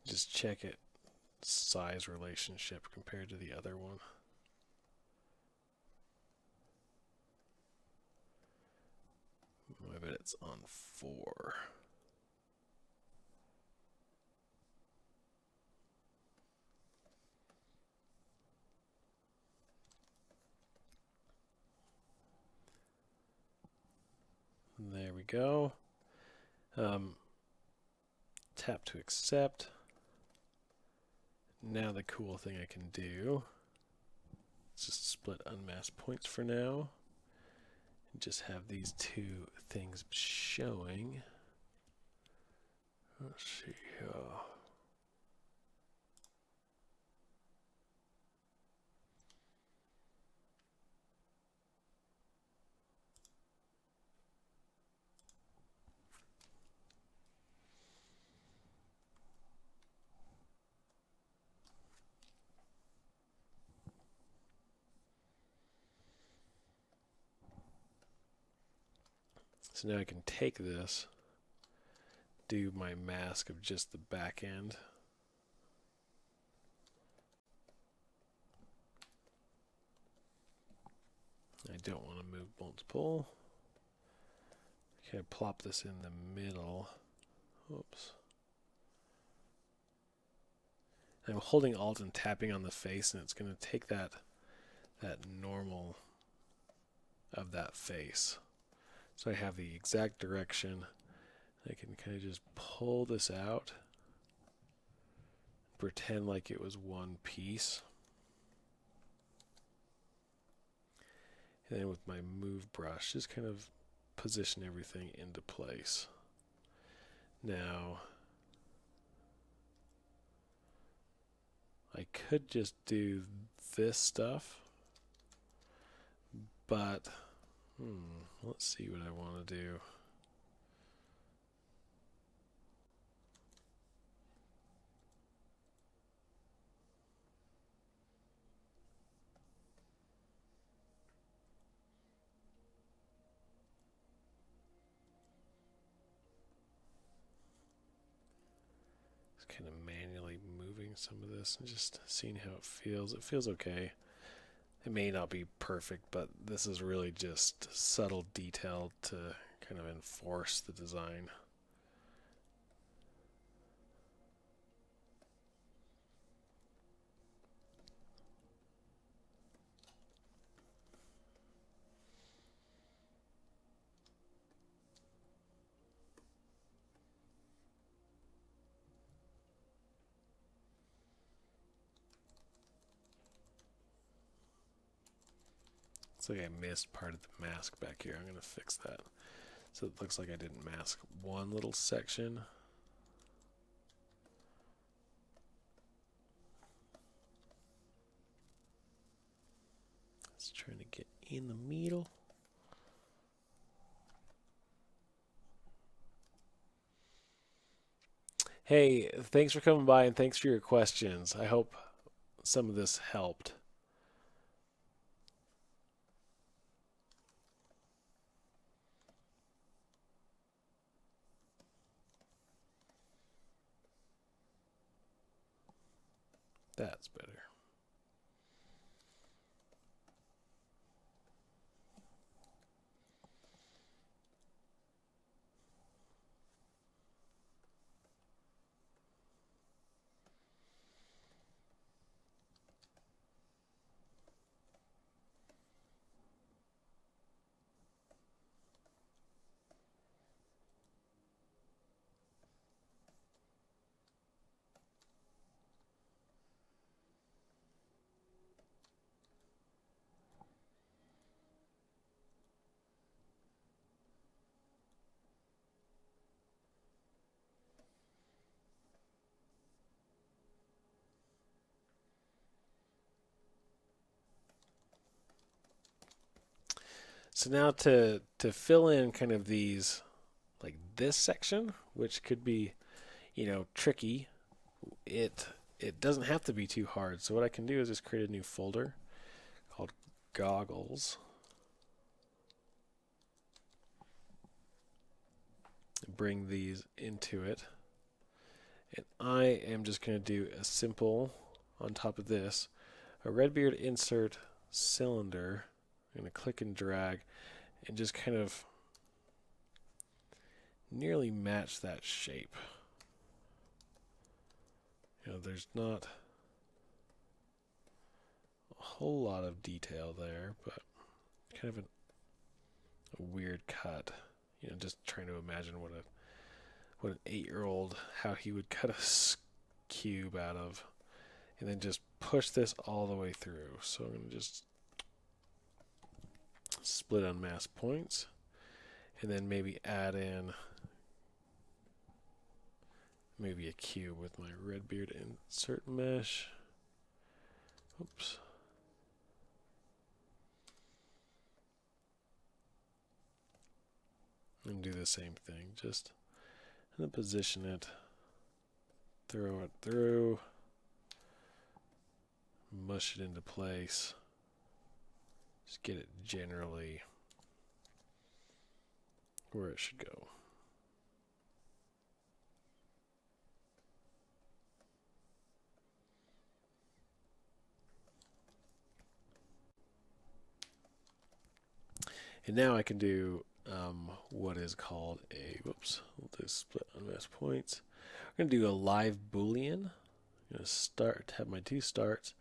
Just check it, size relationship compared to the other one. I bet it's on 4. There we go. Tap to accept. Now the cool thing I can do is just split unmasked points for now. And just have these two things showing. Let's see here. So now I can take this, do my mask of just the back end. I don't want to move multiple. Okay, plop this in the middle. Oops. I'm holding Alt and tapping on the face, and it's going to take that normal of that face. So I have the exact direction. I can kind of just pull this out, pretend like it was one piece. And then with my move brush, just kind of position everything into place. Now, I could just do this stuff, but let's see what I want to do. Kind of manually moving some of this and just seeing how it feels. It feels okay. It may not be perfect, but this is really just subtle detail to kind of enforce the design. It's like I missed part of the mask back here. I'm going to fix that. So it looks like I didn't mask one little section. Just trying to get in the middle. Hey, thanks for coming by and thanks for your questions. I hope some of this helped. That's better. So now to fill in kind of these, like this section, which could be, tricky, it doesn't have to be too hard. So what I can do is just create a new folder called goggles. Bring these into it. And I am just going to do a simple, on top of this, a Redbeard insert cylinder. I'm going to click and drag and just kind of nearly match that shape. There's not a whole lot of detail there, but kind of a weird cut. Just trying to imagine what an 8-year-old, how he would cut a cube out of, and then just push this all the way through. So I'm going to just split on mask points, and then maybe add in maybe a cube with my Redbeard insert mesh. Oops. And do the same thing. Just and then position it, throw it through, mush it into place. Just get it generally where it should go. And now I can do what is called a, whoops, we'll do split unmasked points. We're going to do a live Boolean. I'm going to start, have my two starts,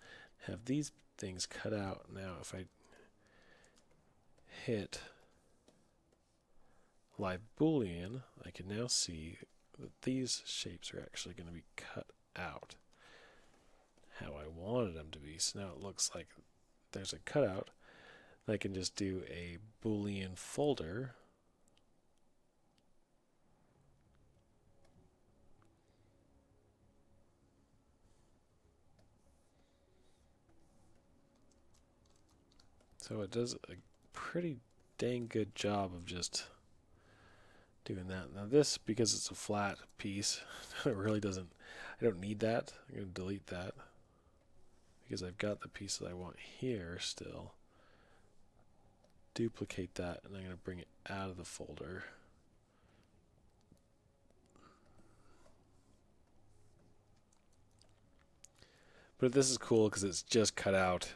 have these things cut out. Now if I hit live Boolean, I can now see that these shapes are actually going to be cut out how I wanted them to be. So now it looks like there's a cutout. I can just do a Boolean folder. So it does a pretty dang good job of just doing that. Now this, because it's a flat piece, it really doesn't, I don't need that. I'm going to delete that because I've got the piece that I want here still. Duplicate that, and I'm going to bring it out of the folder. But this is cool because it's just cut out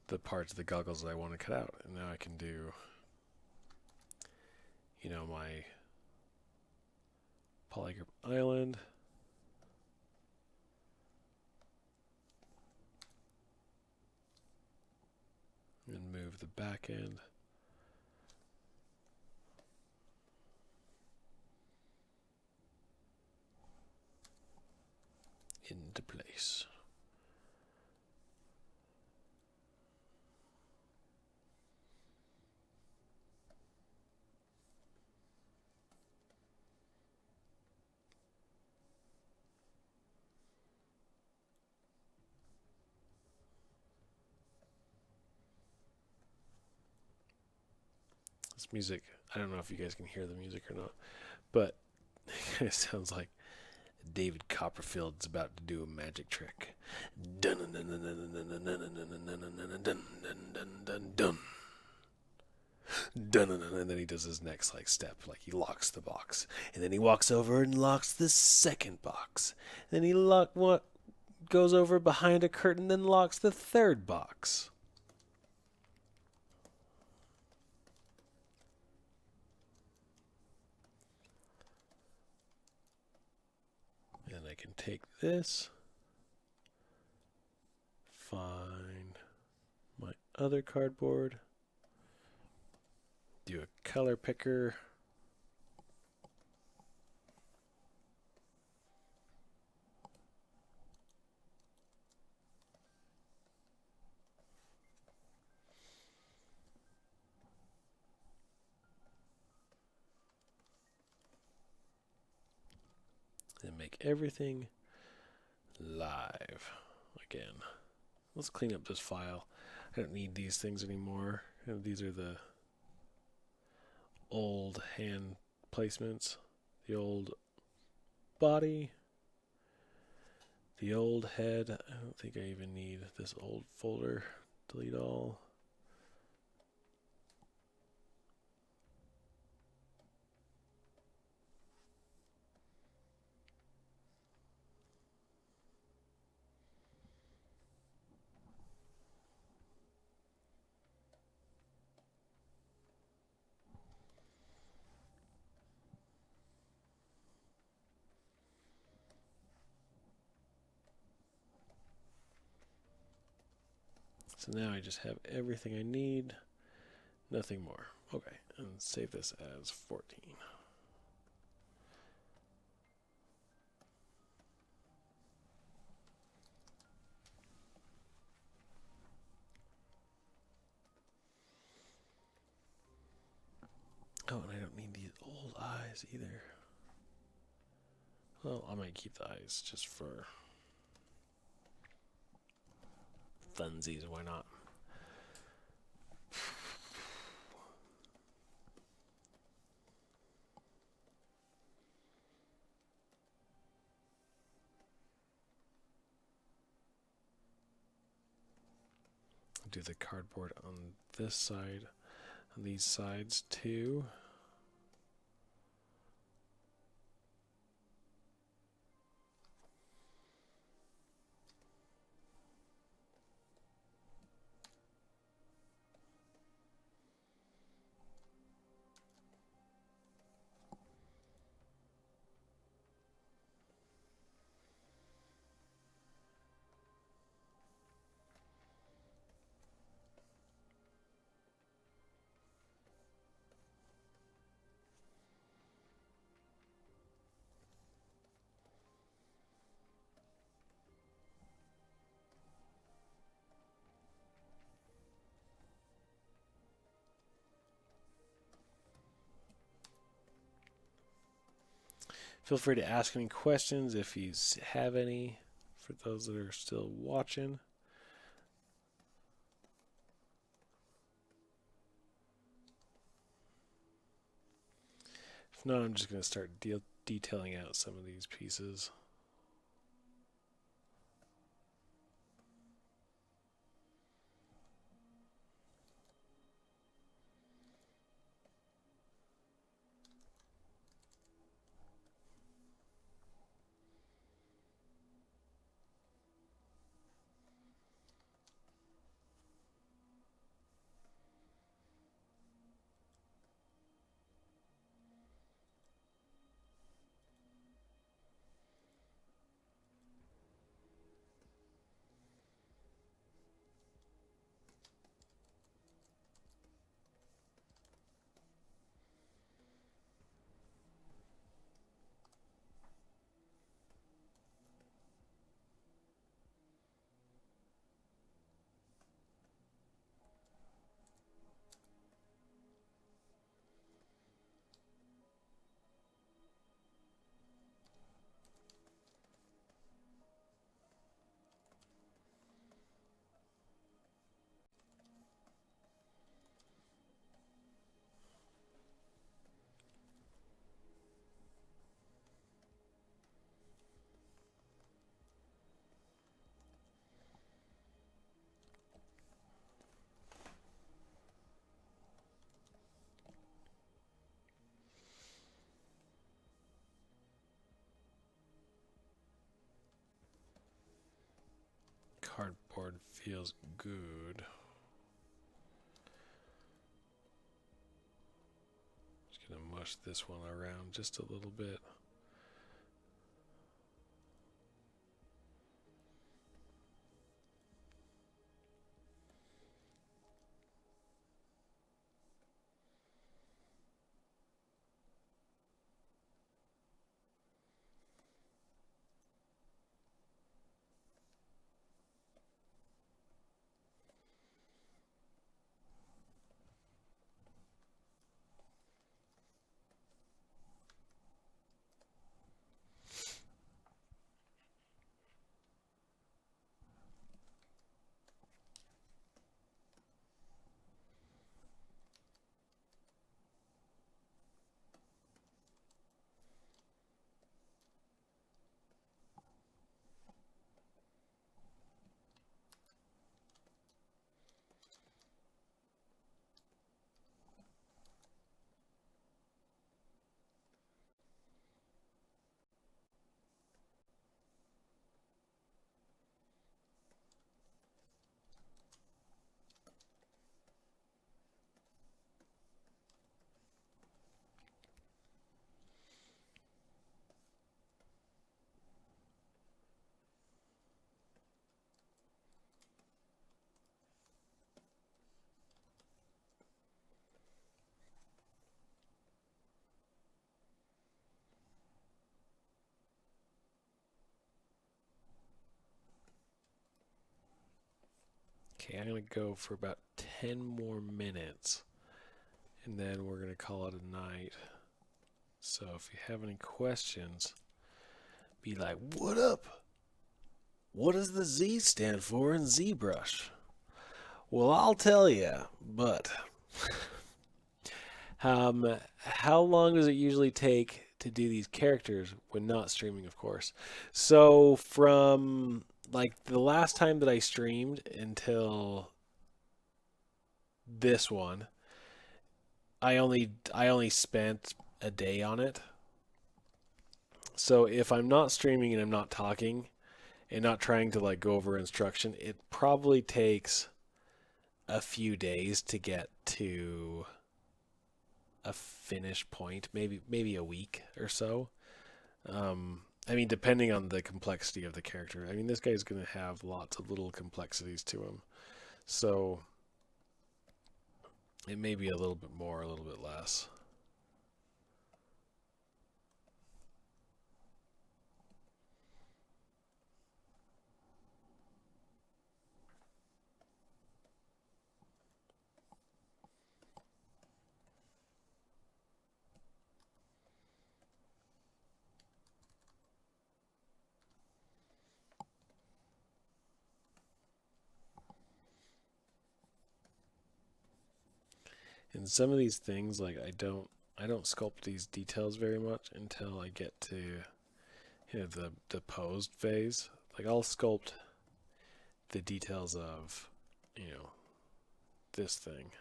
the parts of the goggles that I want to cut out. And now I can do, you know, my polygroup island. And move the back end. Into place. This music, I don't know if you guys can hear the music or not, but it sounds like David Copperfield's about to do a magic trick. Dun dun dun dun dun dun dun dun dun dun dun dun. Dun, dun, dun, and then he does his next step, like he locks the box, and then he walks over and locks the second box. Then he goes over behind a curtain, then locks the third box. And I can take this, find my other cardboard, do a color picker, and make everything live again. Let's clean up this file. I don't need these things anymore. These are the old hand placements, the old body, the old head. I don't think I even need this old folder. Delete all. So now I just have everything I need, nothing more. Okay, and save this as 14. Oh, and I don't need these old eyes either. Well, I might keep the eyes just for funsies, why not? Do the cardboard on this side, on these sides too. Feel free to ask any questions if you have any, for those that are still watching. If not, I'm just going to start detailing out some of these pieces. Cardboard feels good. Just gonna mush this one around just a little bit. Okay, I'm going to go for about 10 more minutes, and then we're going to call it a night. So if you have any questions, be like, what up? What does the Z stand for in ZBrush? Well, I'll tell you, but how long does it usually take to do these characters when not streaming, of course? So from like the last time that I streamed until this one, I only spent a day on it. So if I'm not streaming and I'm not talking and not trying to like go over instruction, it probably takes a few days to get to a finish point, maybe a week or so. I mean, depending on the complexity of the character. I mean, this guy's going to have lots of little complexities to him. So it may be a little bit more, a little bit less. in some of these things, like I don't sculpt these details very much until I get to, you know, the posed phase. Like I'll sculpt the details of, you know, this thing,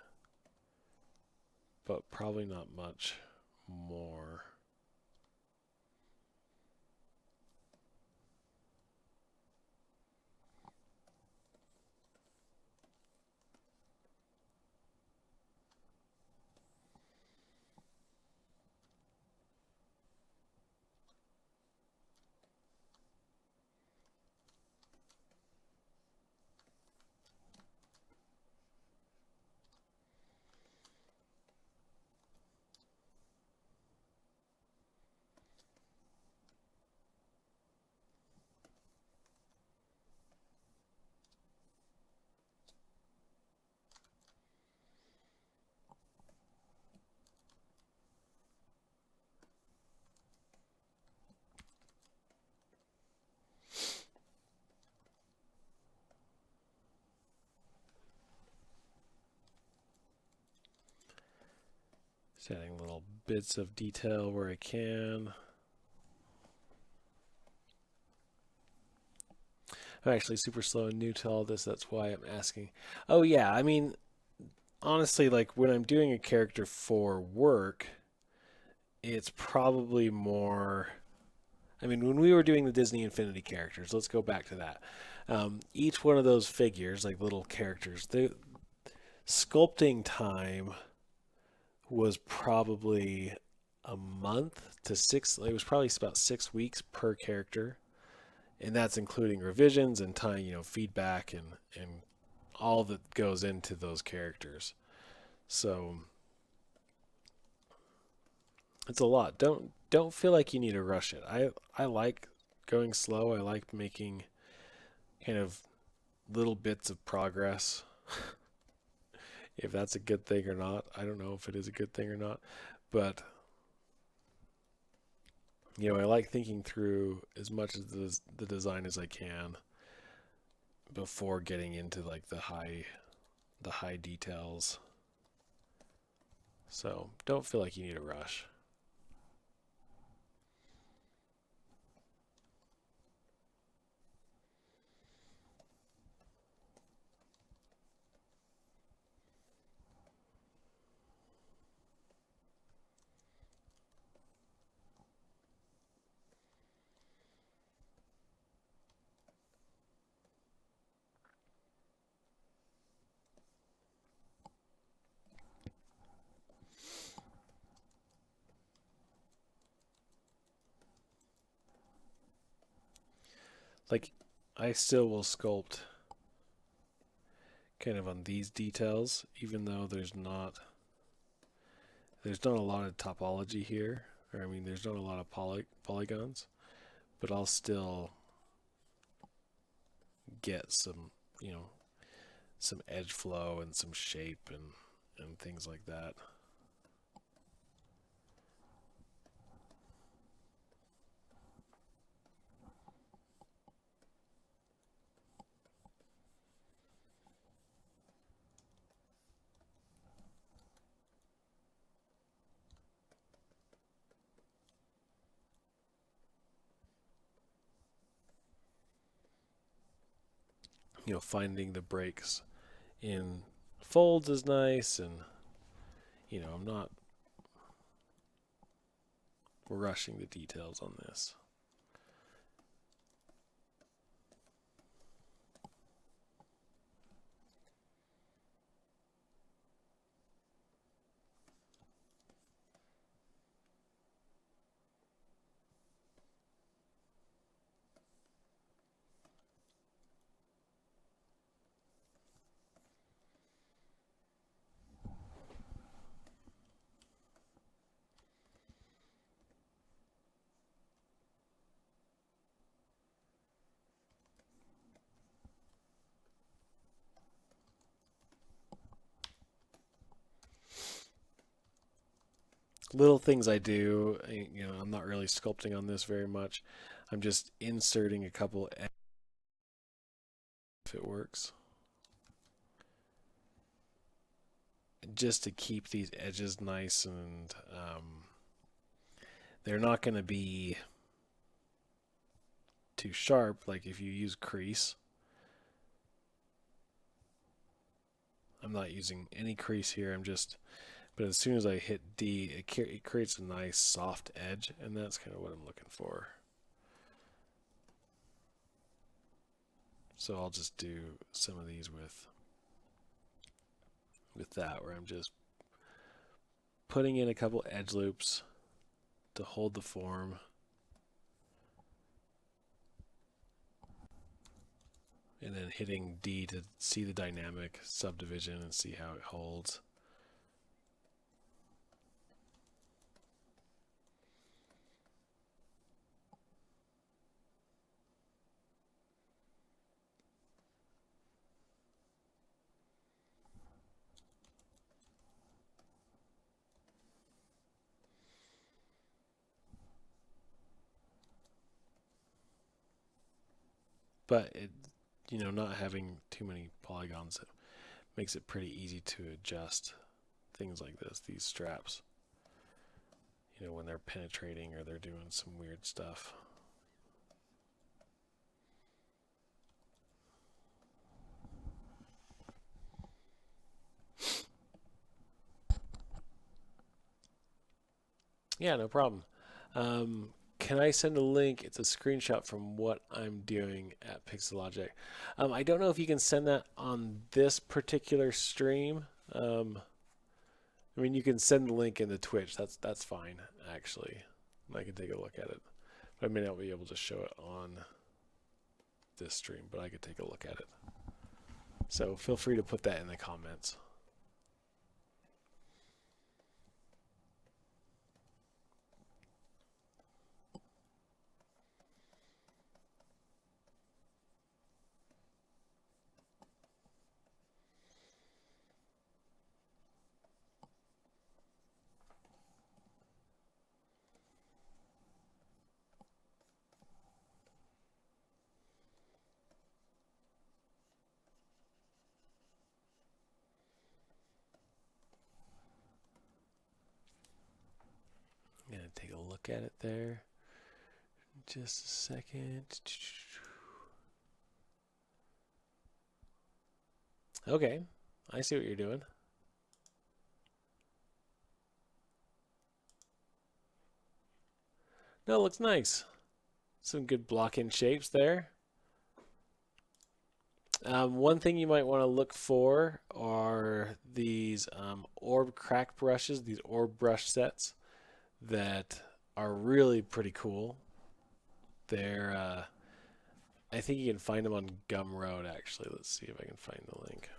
but probably not much more. Just adding little bits of detail where I can. I'm actually super slow and new to all this. That's why I'm asking. Oh yeah, I mean, honestly, like when I'm doing a character for work, it's probably more. I mean, when we were doing the Disney Infinity characters, let's go back to that. Each one of those figures, like little characters, the sculpting time was probably a month to six. It was probably about 6 weeks per character, and that's including revisions and time, you know, feedback and all that goes into those characters. So it's a lot. Don't feel like you need to rush it. I like going slow. I like making kind of little bits of progress. If that's a good thing or not, I don't know if it is a good thing or not, but you know, I like thinking through as much of the design as I can before getting into like the high details. So don't feel like you need a rush. Like I still will sculpt kind of on these details, even though there's not a lot of topology here, or I mean, there's not a lot of polygons, but I'll still get some, you know, some edge flow and some shape and things like that. You know, finding the breaks in folds is nice, and you know, I'm not rushing the details on this. Little things I do, you know, I'm not really sculpting on this very much. I'm just inserting a couple if it works. just to keep these edges nice, and they're not going to be too sharp. Like if you use crease, I'm not using any crease here. But as soon as I hit D, it creates a nice soft edge, and that's kind of what I'm looking for. So I'll just do some of these with that, where I'm just putting in a couple edge loops to hold the form. And then hitting D to see the dynamic subdivision and see how it holds. But it, not having too many polygons, it makes it pretty easy to adjust things like this, these straps. When they're penetrating or they're doing some weird stuff. Yeah, no problem. Can I send a link? It's a screenshot from what I'm doing at Pixelogic. I don't know if you can send that on this particular stream. I mean, you can send the link in the Twitch. That's fine, actually. I can take a look at it. But I may not be able to show it on this stream, but I could take a look at it. So feel free to put that in the comments. I'm going to take a look at it there. Just a second. Okay, I see what you're doing. No, it looks nice. Some good block-in shapes there. One thing you might want to look for are these orb crack brushes, these orb brush sets that are really pretty cool. They're, I think you can find them on Gumroad, actually. Let's see if I can find the link.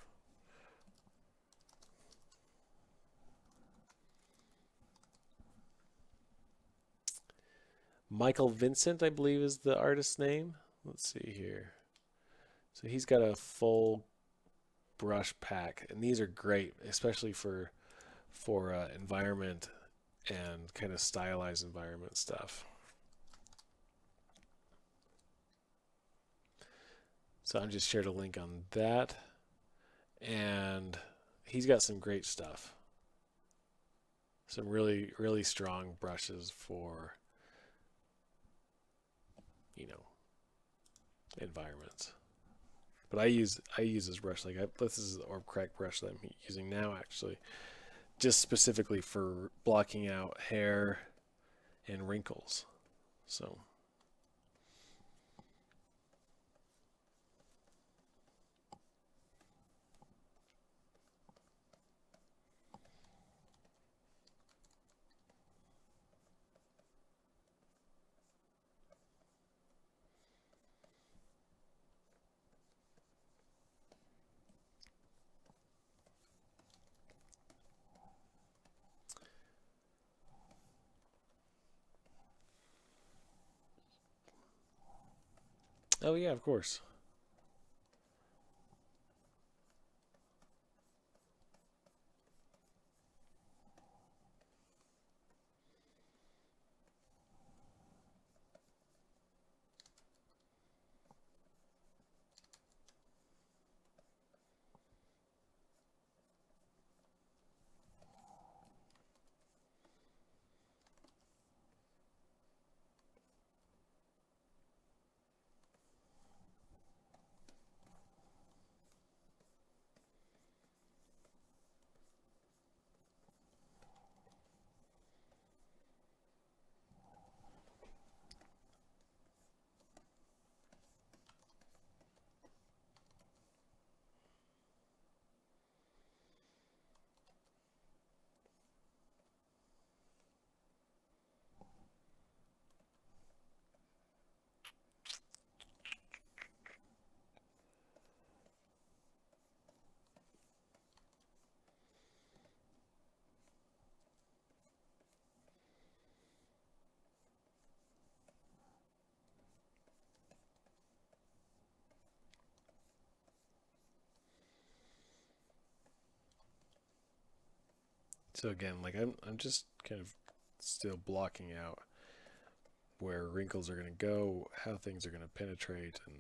Michael Vincent, I believe, is the artist's name. Let's see here. So he's got a full brush pack, and these are great, especially for environment and kind of stylized environment stuff. So I'm just shared a link on that, and he's got some great stuff. Some really, really strong brushes for, environments. But I use this brush, this is the orb crack brush that I'm using now, actually, just specifically for blocking out hair and wrinkles. So oh yeah, of course. So again, like I'm just kind of still blocking out where wrinkles are going to go, how things are going to penetrate, and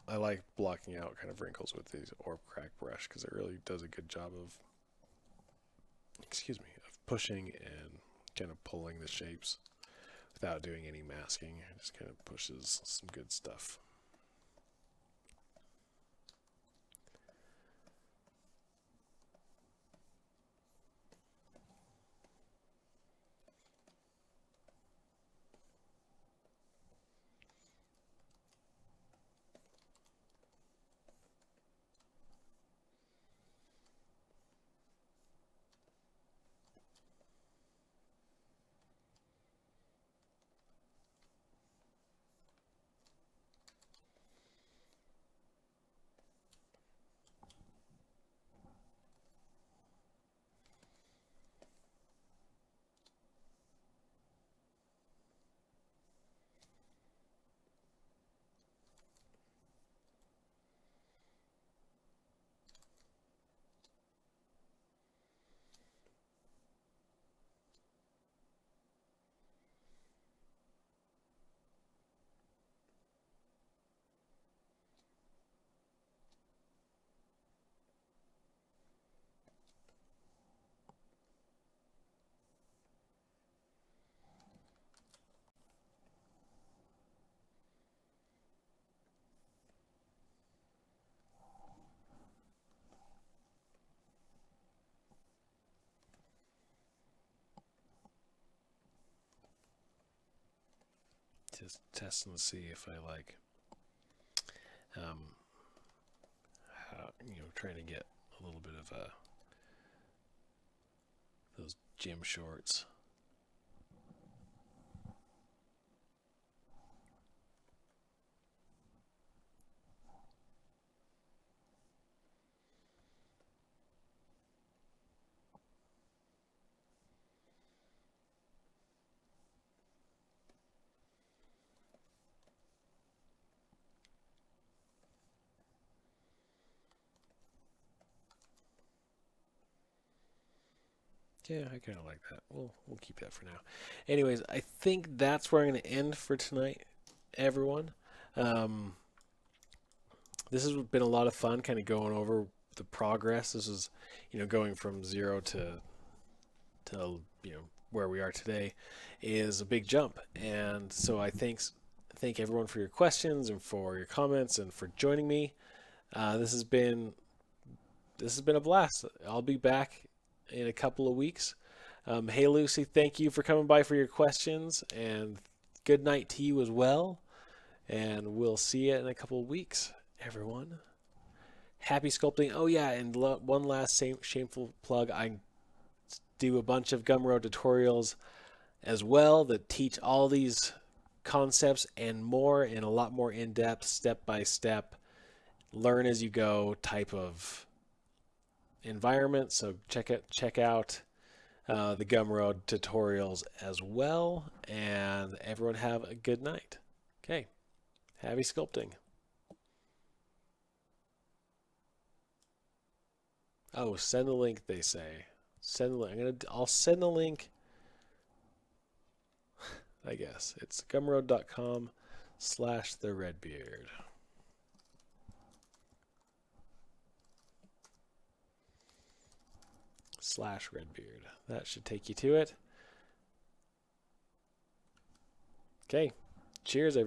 I like blocking out kind of wrinkles with these orb crack brush because it really does a good job of, of pushing and kind of pulling the shapes without doing any masking. It just kind of pushes some good stuff. Just testing to see if I like, how, trying to get a little bit of those gym shorts. Yeah, I kind of like that. We'll keep that for now. Anyways, I think that's where I'm going to end for tonight, everyone. This has been a lot of fun, kind of going over the progress. This is, going from 0 to where we are today is a big jump. And so I thank everyone for your questions and for your comments and for joining me. This has been a blast. I'll be back in a couple of weeks. Hey Lucy, thank you for coming by for your questions, and good night to you as well. And we'll see you in a couple of weeks, everyone. Happy sculpting. Oh yeah, and one last shameful plug. I do a bunch of Gumroad tutorials as well that teach all these concepts and more in a lot more in-depth, step-by-step, learn as you go type of environment. So check out the Gumroad tutorials as well, and everyone have a good night. Okay, happy sculpting. Oh, send the link, they say. Send the link. I'll send the link. I guess it's gumroad.com/theredbeard. /Redbeard. That should take you to it. Okay. Cheers, everyone.